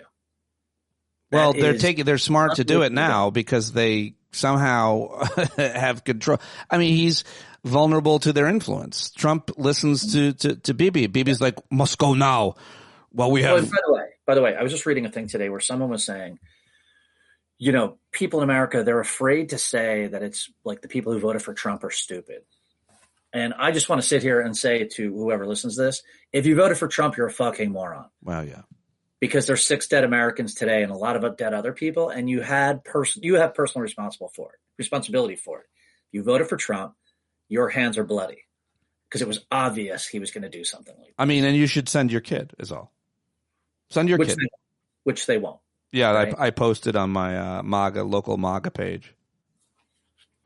Well, they're smart to do it now because they somehow have control. I mean, he's vulnerable to their influence. Trump listens to Bibi. Bibi's like, must go now. Well, we have. By the way, I was just reading a thing today where someone was saying, you know, people in America, they're afraid to say that it's like the people who voted for Trump are stupid. And I just want to sit here and say to whoever listens to this, if you voted for Trump, you're a fucking moron. Wow, yeah. Because there's 6 dead Americans today and a lot of dead other people, and you have personal responsibility for it. You voted for Trump, your hands are bloody because it was obvious he was going to do something like that. I mean, and you should send your kid is all. Send your kid. Which they won't. Yeah, right? I posted on my local MAGA page.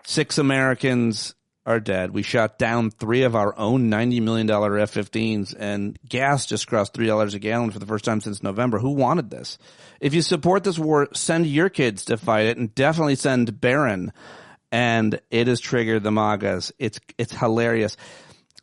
6 Americans are dead. We shot down 3 of our own $90 million F-15s, and gas just crossed $3 a gallon for the first time since November. Who wanted this? If you support this war, send your kids to fight it, and definitely send Barron. And it has triggered the MAGAs. It's hilarious.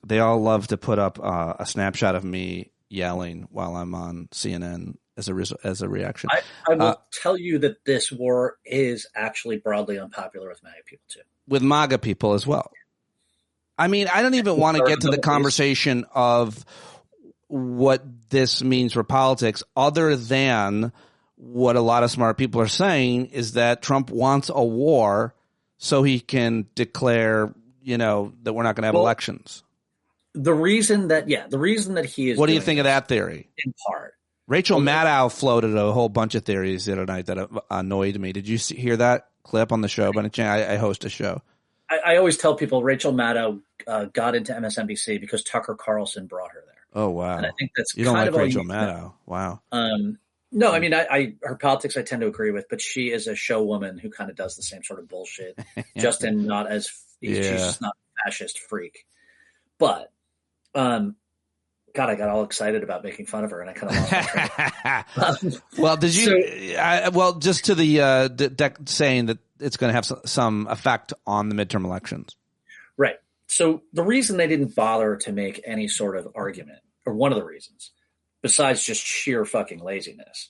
They all love to put up a snapshot of me yelling while I'm on CNN as a reaction. I will tell you that this war is actually broadly unpopular with MAGA people too. With MAGA people as well. I mean, I don't even want to get to the conversation of what this means for politics, other than what a lot of smart people are saying is that Trump wants a war so he can declare, that we're not going to have elections. The reason that he is. What do you think of that theory? In part. Rachel Maddow floated a whole bunch of theories the other night that annoyed me. Did you hear that clip on the show? I host a show. I always tell people Rachel Maddow got into MSNBC because Tucker Carlson brought her there. Oh, wow. And I think that's you don't like Rachel Maddow. Wow. No, I mean, her politics I tend to agree with, but she is a show woman who kind of does the same sort of bullshit, just in not as she's just not a fascist freak. But, God, I got all excited about making fun of her, and I kind of lost my train. Well, did you? Just to the saying that it's going to have some effect on the midterm elections, right? So the reason they didn't bother to make any sort of argument, or one of the reasons, besides just sheer fucking laziness,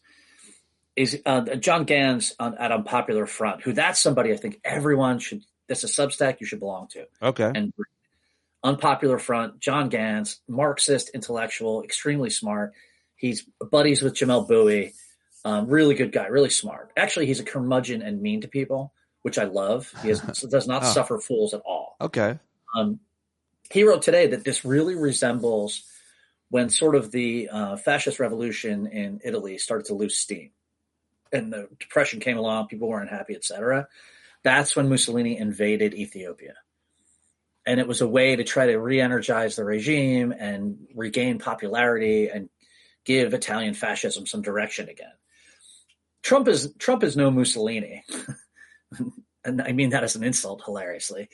is John Gans at Unpopular Front, who that's somebody I think everyone should. That's a Substack you should belong to. Okay. And Unpopular Front, John Gans, Marxist intellectual, extremely smart. He's buddies with Jamel Bowie. Really good guy, really smart. Actually, he's a curmudgeon and mean to people, which I love. He does not suffer fools at all. Okay. He wrote today that this really resembles when sort of the fascist revolution in Italy started to lose steam and the depression came along, people weren't happy, etc. That's when Mussolini invaded Ethiopia. And it was a way to try to re-energize the regime and regain popularity and give Italian fascism some direction again. Trump is no Mussolini. And I mean that as an insult, hilariously.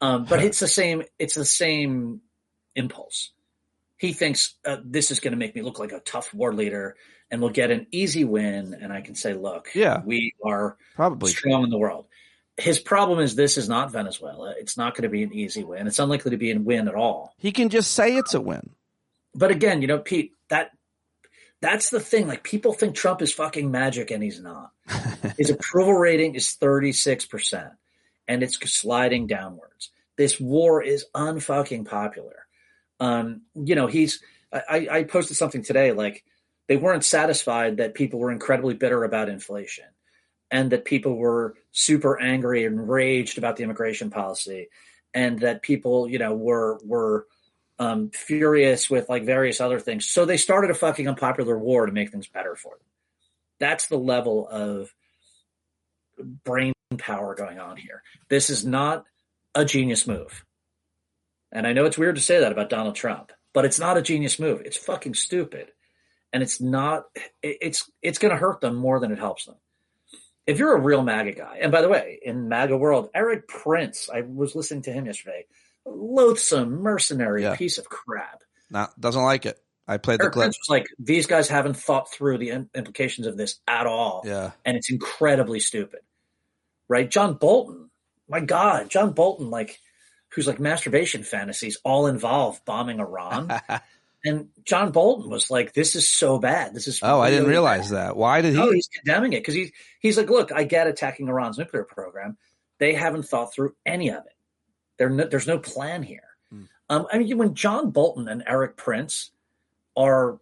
But it's the same impulse. He thinks this is going to make me look like a tough war leader and we'll get an easy win. And I can say, look, we are probably strong in the world. His problem is this is not Venezuela. It's not going to be an easy win. It's unlikely to be a win at all. He can just say it's a win. But again, Pete, that's the thing. Like, people think Trump is fucking magic and he's not. His approval rating is 36% and it's sliding downwards. This war is unfucking popular. I posted something today, like they weren't satisfied that people were incredibly bitter about inflation and that people were super angry and enraged about the immigration policy and that people, were furious with like various other things. So they started a fucking unpopular war to make things better for them. That's the level of brain power going on here. This is not a genius move. And I know it's weird to say that about Donald Trump, but it's not a genius move. It's fucking stupid. And it's going to hurt them more than it helps them. If you're a real MAGA guy, and by the way, in MAGA world, Eric Prince, I was listening to him yesterday, loathsome, mercenary piece of crap. No, doesn't like it. I played Eric the clip. Prince was like, these guys haven't thought through the implications of this at all. Yeah. And it's incredibly stupid. Right? John Bolton, my God, John Bolton, who's masturbation fantasies all involve bombing Iran. And John Bolton was like, this is so bad. This is I didn't realize that. Why did he? Oh, he's condemning it because he's like, look, I get attacking Iran's nuclear program. They haven't thought through any of it. There's no plan here. When John Bolton and Eric Prince are,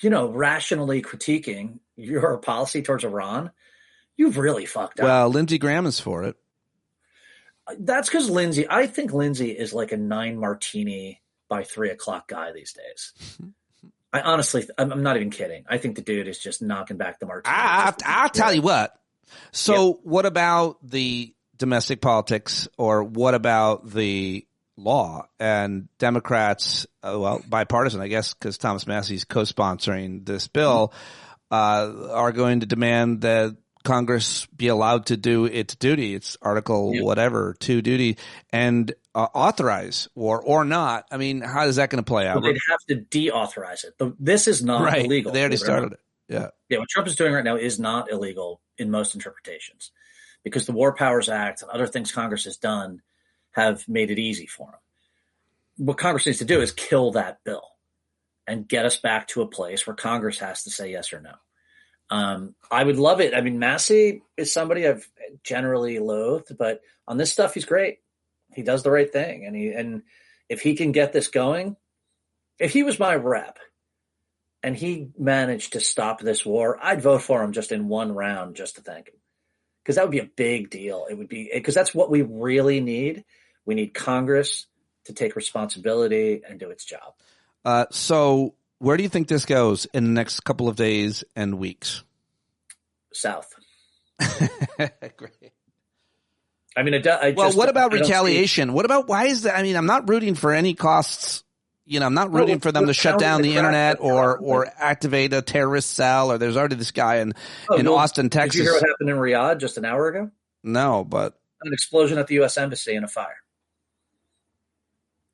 rationally critiquing your policy towards Iran, you've really fucked up. Well, Lindsey Graham is for it. That's because I think Lindsey is like a 9 martini by 3 o'clock guy these days. I honestly, I'm not even kidding. I think the dude is just knocking back the martini. I'll tell you what. So what about the domestic politics, or what about the law? And Democrats, bipartisan, I guess, because Thomas Massey's co-sponsoring this bill, are going to demand that Congress be allowed to do its duty, its Article 2 duty, and authorize war or not. I mean, how is that going to play out? Well, they'd have to deauthorize it. This is not illegal. They already started it. Yeah. Yeah, what Trump is doing right now is not illegal in most interpretations, because the War Powers Act and other things Congress has done have made it easy for him. What Congress needs to do is kill that bill and get us back to a place where Congress has to say yes or no. I would love it. I mean, Massey is somebody I've generally loathed, but on this stuff, he's great. He does the right thing. And if he can get this going, if he was my rep and he managed to stop this war, I'd vote for him just in one round just to thank him. Because that would be a big deal. It would be, because that's what we really need. We need Congress to take responsibility and do its job. So where do you think this goes in the next couple of days and weeks? South. Great. I mean, what about retaliation? What about, why is that? I mean, I'm not rooting for any costs. I'm not rooting for them to shut down the internet or activate a terrorist cell. Or there's already this guy in Austin, Texas. Did you hear what happened in Riyadh just an hour ago? No, but an explosion at the U.S. Embassy and a fire.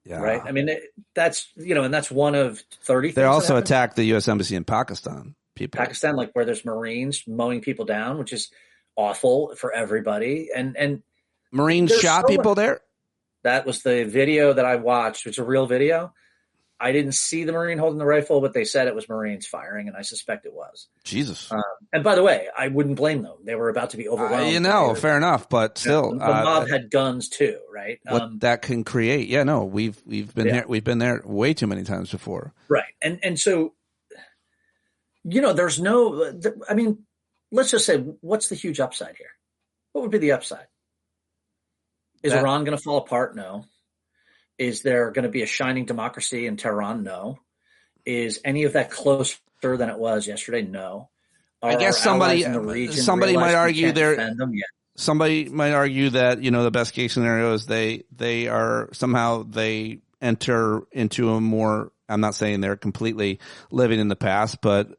Yeah. Right. I mean, that's and that's one of 30. They also attacked the U.S. Embassy in Pakistan. Pakistan, where there's Marines mowing people down, which is awful for everybody. And Marines shot people there. That was the video that I watched. It's a real video. I didn't see the Marine holding the rifle, but they said it was Marines firing, and I suspect it was. Jesus. And by the way, I wouldn't blame them. They were about to be overwhelmed. Fair enough, but still, the mob had guns too, right? What that can create. Yeah, no, we've been there. We've been there way too many times before. Right, and so, there's no. I mean, let's just say, what's the huge upside here? What would be the upside? Is Iran going to fall apart? No. Is there going to be a shining democracy in Tehran? No. Is any of that closer than it was yesterday? No. I guess somebody might argue somebody might argue that, the best case scenario is they enter into a more, I'm not saying they're completely living in the past, but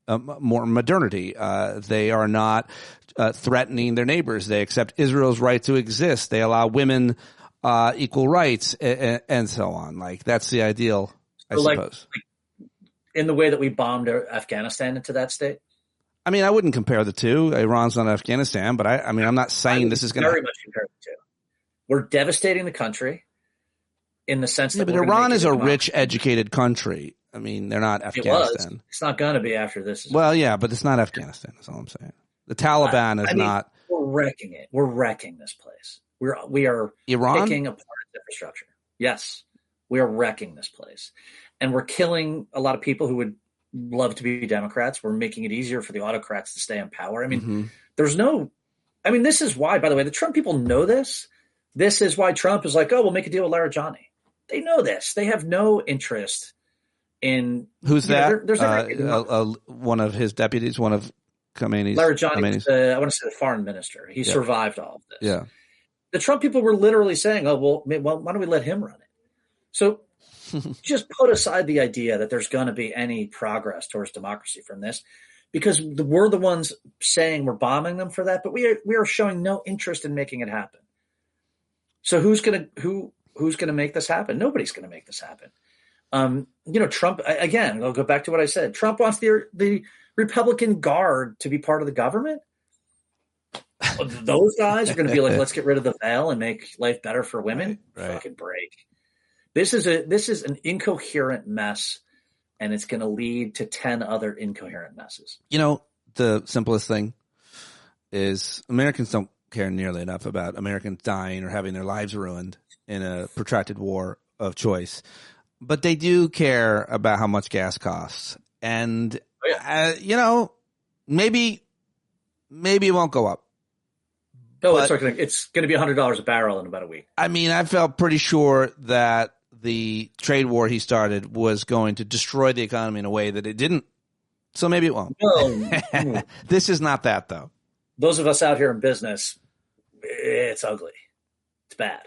more modernity. They are not threatening their neighbors. They accept Israel's right to exist. They allow women equal rights and so on. That's the ideal, I suppose. In the way that we bombed Afghanistan into that state? I mean, I wouldn't compare the two. Iran's not Afghanistan, but I'm not saying this is going to very much compare the two. We're devastating the country in the sense that but Iran is a rich, educated country. I mean, they're not Afghanistan. It's not going to be after this. Well, yeah, but it's not Afghanistan. That's all I'm saying. The Taliban is not. We're wrecking it. We're wrecking this place. We are Iran? picking apart its infrastructure. Yes, we are wrecking this place. And we're killing a lot of people who would love to be Democrats. We're making it easier for the autocrats to stay in power. I mean, this is why, by the way, the Trump people know this. This is why Trump is like, we'll make a deal with Larijani. They know this. They have no interest in. Who's that? One of his deputies, one of Khomeini's. Larijani, I want to say the foreign minister. He survived all of this. Yeah. The Trump people were literally saying, why don't we let him run it? So just put aside the idea that there's going to be any progress towards democracy from this, because we're the ones saying we're bombing them for that, but we are showing no interest in making it happen. So who's going to make this happen? Nobody's going to make this happen. Trump, again, I'll go back to what I said. Trump wants the Republican Guard to be part of the government. Those guys are going to be like, let's get rid of the veil and make life better for women. Right. Fucking break. This is an incoherent mess, and it's going to lead to 10 other incoherent messes. You know, the simplest thing is Americans don't care nearly enough about Americans dying or having their lives ruined in a protracted war of choice, but they do care about how much gas costs. And, you know, maybe it won't go up. No, it's going to be $100 a barrel in about a week. I mean, I felt pretty sure that the trade war he started was going to destroy the economy in a way that it didn't. So maybe it won't. No. This is not that, though. Those of us out here in business, it's ugly. It's bad.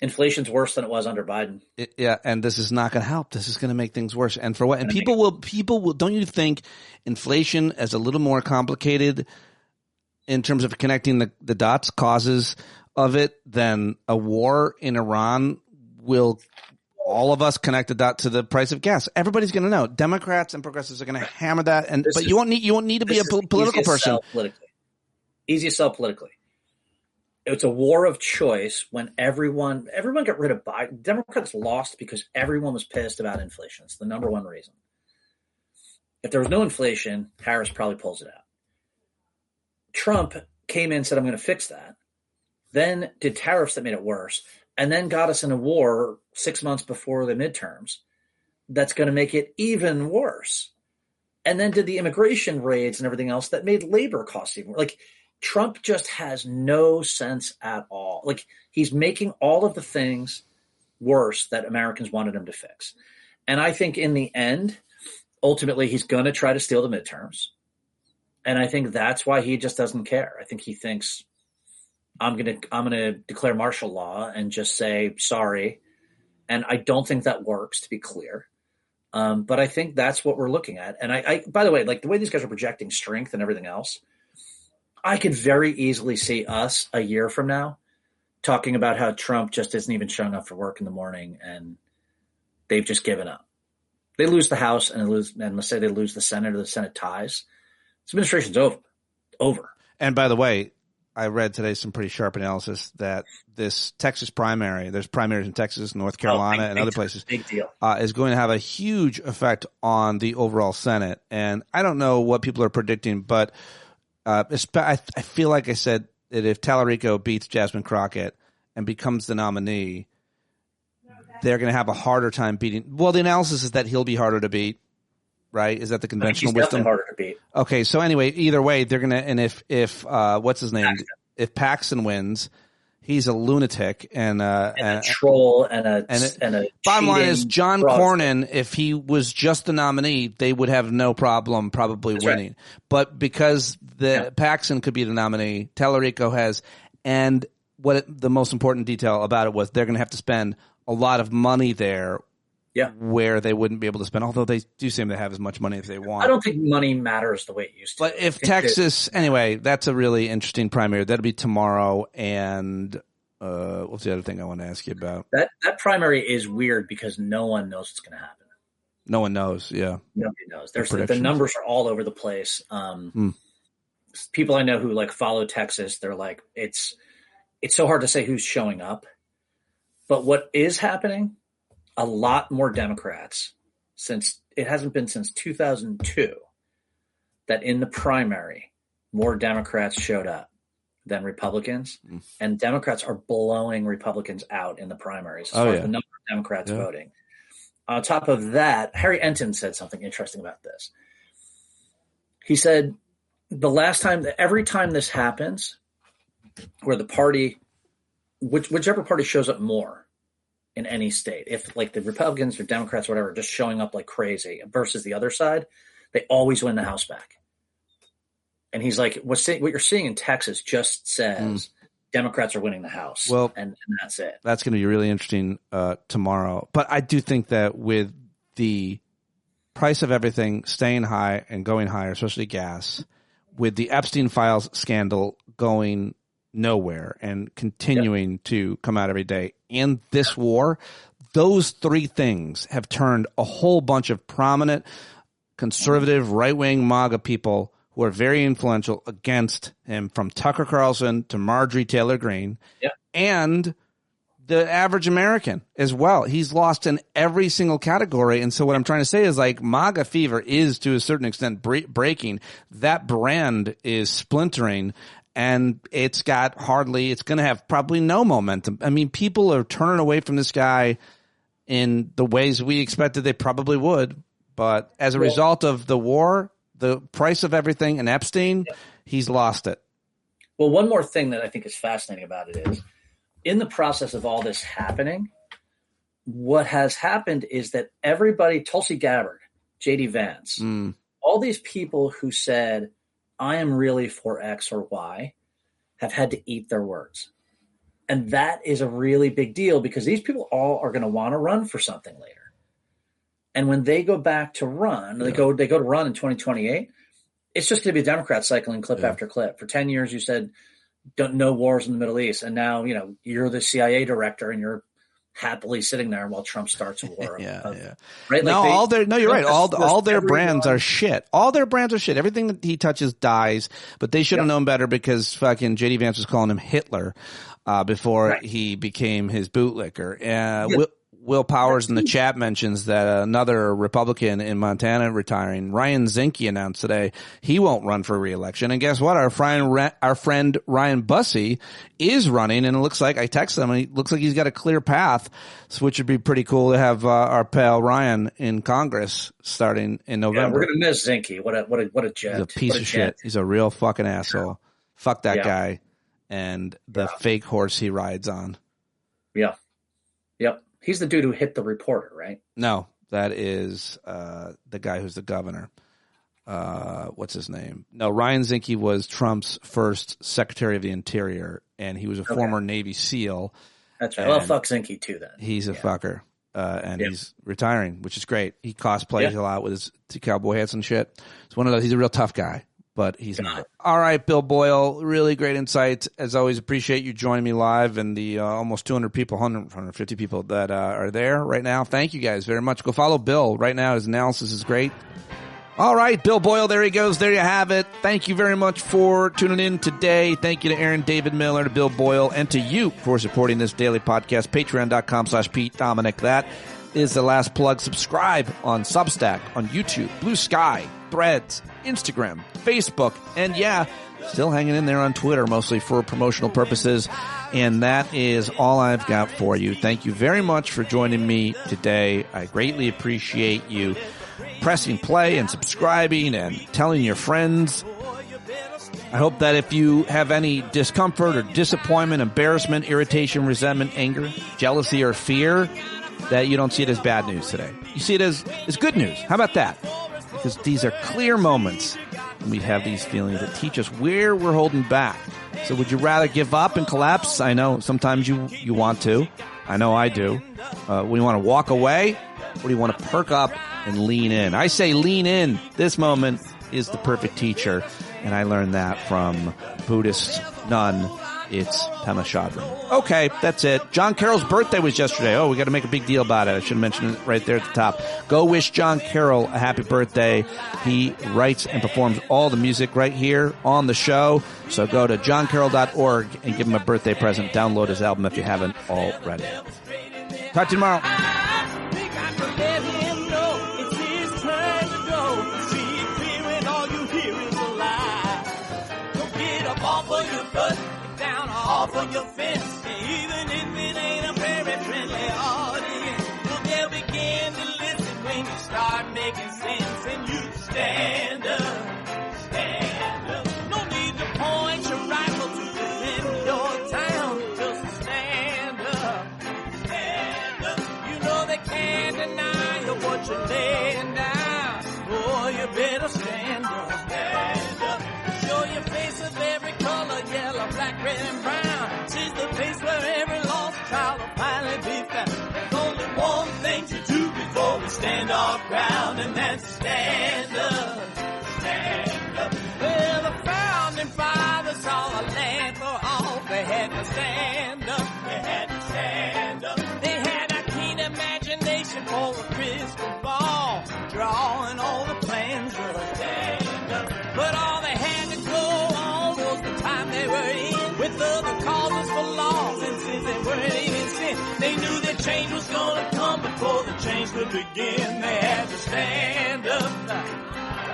Inflation's worse than it was under Biden. Yeah, and this is not going to help. This is going to make things worse. And for what? And people will. Don't you think inflation is a little more complicated in terms of connecting the dots, causes of it, than a war in Iran will? All of us connect the dot to the price of gas. Everybody's going to know. Democrats and progressives are going to hammer that. But you won't need to be a political person. Easiest sell politically. It's a war of choice when everyone got rid of Biden. Democrats lost because everyone was pissed about inflation. It's the number one reason. If there was no inflation, Harris probably pulls it out. Trump came in and said, I'm going to fix that. Then did tariffs that made it worse. And then got us in a war 6 months before the midterms that's going to make it even worse. And then did the immigration raids and everything else that made labor costs even worse. Like, Trump just has no sense at all. Like, he's making all of the things worse that Americans wanted him to fix. And I think in the end, ultimately, he's going to try to steal the midterms. And I think that's why he just doesn't care. I think he thinks, I'm going to declare martial law and just say sorry. And I don't think that works, to be clear. But I think that's what we're looking at. And I by the way, like the way these guys are projecting strength and everything else, I could very easily see us a year from now talking about how Trump just isn't even showing up for work in the morning and they've just given up. They lose the House and let's say they lose the Senate or the Senate ties. This administration's over. And by the way, I read today some pretty sharp analysis that this Texas primary, there's primaries in Texas, North Carolina, and other places, big deal. Is going to have a huge effect on the overall Senate. And I don't know what people are predicting, but I feel like I said that if Tallarico beats Jasmine Crockett and becomes the nominee, they're going to have a harder time beating. Well, the analysis is that he'll be harder to beat. Right? Is that the conventional wisdom? Harder to beat. Okay, so anyway, either way, they're gonna. And if what's his name? Paxton. If Paxton wins, he's a lunatic and a troll and a. Bottom line is, John Cornyn, if he was just the nominee, they would have no problem probably winning. Right. But because Paxton could be the nominee, Tallarico has, and the most important detail about it was they're going to have to spend a lot of money there. Yeah, where they wouldn't be able to spend, although they do seem to have as much money as they want. I don't think money matters the way it used to. But if Texas, anyway, that's a really interesting primary. That'll be tomorrow. And what's the other thing I want to ask you about? That primary is weird because no one knows what's going to happen. No one knows. Yeah, nobody knows. The numbers are all over the place. People I know who like follow Texas, they're like, it's so hard to say who's showing up. But what is happening? A lot more Democrats, since it hasn't been since 2002 that in the primary more Democrats showed up than Republicans, and Democrats are blowing Republicans out in the primaries as far as the number of Democrats voting. On top of that, Harry Enton said something interesting about this. He said every time this happens, where the party, whichever party shows up more in any state, if like the Republicans or Democrats or whatever just showing up like crazy versus the other side, they always win the House back. And he's like, what you're seeing in Texas just says Democrats are winning the House. Well, and that's it. That's going to be really interesting tomorrow. But I do think that with the price of everything staying high and going higher, especially gas, with the Epstein Files scandal going nowhere and continuing to come out every day, and this war, those three things have turned a whole bunch of prominent conservative right-wing MAGA people who are very influential against him, from Tucker Carlson to Marjorie Taylor Greene, and the average American as well. He's lost in every single category. And so what I'm trying to say is, like, MAGA fever is to a certain extent breaking. That brand is splintering, and it's going to have probably no momentum. I mean, people are turning away from this guy in the ways we expected they probably would. But as a result of the war, the price of everything, and Epstein, he's lost it. Well, one more thing that I think is fascinating about it is, in the process of all this happening, what has happened is that everybody, Tulsi Gabbard, J.D. Vance, all these people who said, I am really for X or Y, have had to eat their words. And that is a really big deal, because these people all are going to want to run for something later. And when they go back to run, they go to run in 2028, it's just going to be Democrats cycling clip after clip. For 10 years, you said, no wars in the Middle East. And now, you're the CIA director and you're happily sitting there while Trump starts a war. Right? You're right. All their brands are shit. All their brands are shit. Everything that he touches dies, but they should have known better, because fucking J.D. Vance was calling him Hitler before he became his bootlicker. Will Powers in the chat mentions that another Republican in Montana retiring, Ryan Zinke, announced today he won't run for re-election. And guess what? Our friend Ryan Bussey is running, and it looks like, I texted him, and it looks like he's got a clear path, which would be pretty cool to have our pal Ryan in Congress starting in November. Yeah, we're going to miss Zinke. What a jet. He's a piece of shit. He's a real fucking asshole. Fuck that guy and the fake horse he rides on. Yeah. Yep. He's the dude who hit the reporter, right? No, that is the guy who's the governor. What's his name? No, Ryan Zinke was Trump's first Secretary of the Interior, and he was a former Navy SEAL. That's right. Well, fuck Zinke too, then. He's a fucker, and he's retiring, which is great. He cosplays a lot with his cowboy hats and shit. It's one of those. He's a real tough guy. But he's not. All right, Bill Boyle, really great insights. As always, appreciate you joining me live, and the almost 200 people, 150 people that are there right now. Thank you guys very much. Go follow Bill right now. His analysis is great. All right, Bill Boyle, there he goes. There you have it. Thank you very much for tuning in today. Thank you to Aaron David Miller, to Bill Boyle, and to you for supporting this daily podcast. Patreon.com/Pete Dominic. That is the last plug. Subscribe on Substack, on YouTube, Blue Sky, Threads, Instagram, Facebook, and still hanging in there on Twitter, mostly for promotional purposes. And that is all I've got for you. Thank you very much for joining me today. I greatly appreciate you pressing play and subscribing and telling your friends. I hope that if you have any discomfort or disappointment, embarrassment, irritation, resentment, anger, jealousy, or fear, that you don't see it as bad news today. You see it as good news. How about that? Because these are clear moments when we have these feelings that teach us where we're holding back. So would you rather give up and collapse? I know sometimes you want to. I know I do. When you want to walk away, or do you want to perk up and lean in? I say lean in. This moment is the perfect teacher. And I learned that from Buddhist nun. It's Pema Chodron. Okay, that's it. John Carroll's birthday was yesterday. Oh, we got to make a big deal about it. I should have mentioned it right there at the top. Go wish John Carroll a happy birthday. He writes and performs all the music right here on the show. So go to johncarroll.org and give him a birthday present. Download his album if you haven't already. Talk to you tomorrow. Off on your fence, even if it ain't a very friendly audience, well, they'll begin to listen when you start making sense, and you stand up, stand up. No need to point your rifle to defend your town, just stand up, stand up. You know they can't deny you what you're laying down. Boy, you better stand up, stand up. Show your face of every color, yellow, black, red, and brown. She's the place where every lost child will finally be found. There's only one thing to do before we stand our ground, and that's stand up, stand up. Well, the founding fathers saw a land for all. They had to stand up, they had to stand up. They had a keen imagination for a crystal ball, drawing all the plans for a stand up. But all they other causes for laws, and since they weren't even sin, they knew that change was gonna come before the change could begin. They had to stand up.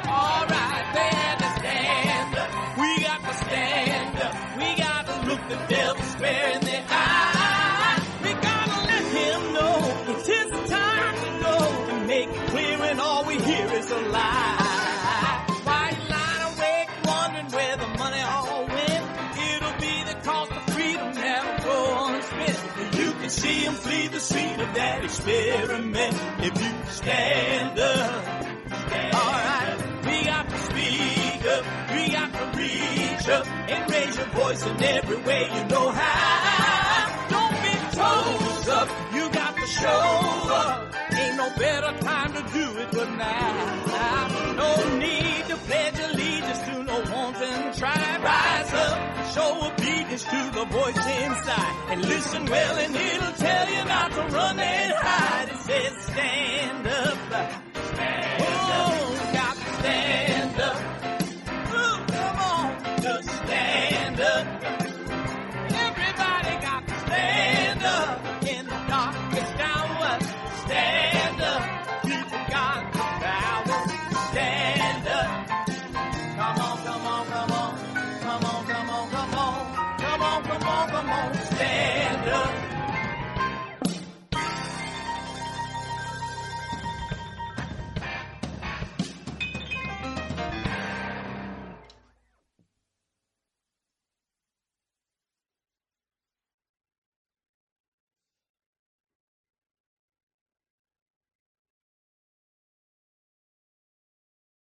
All right, they had to stand up. We got to stand up. We got to look the devil square in the eye. We gotta let him know it's his time to go and make it clear when all we hear is a lie. Why you lying awake wondering where the money all went? It'll be the cost of freedom that'll go unspent. You can see him flee the scene of that experiment if you stand up. All right, we got to speak up. We got to reach up and raise your voice in every way you know how. Don't be toes up. You got to show up. Ain't no better time to do it but now. No need to pledge allegiance to no wanton tribe. Rise up, show obedience to the voice inside, and listen well, and it'll tell you not to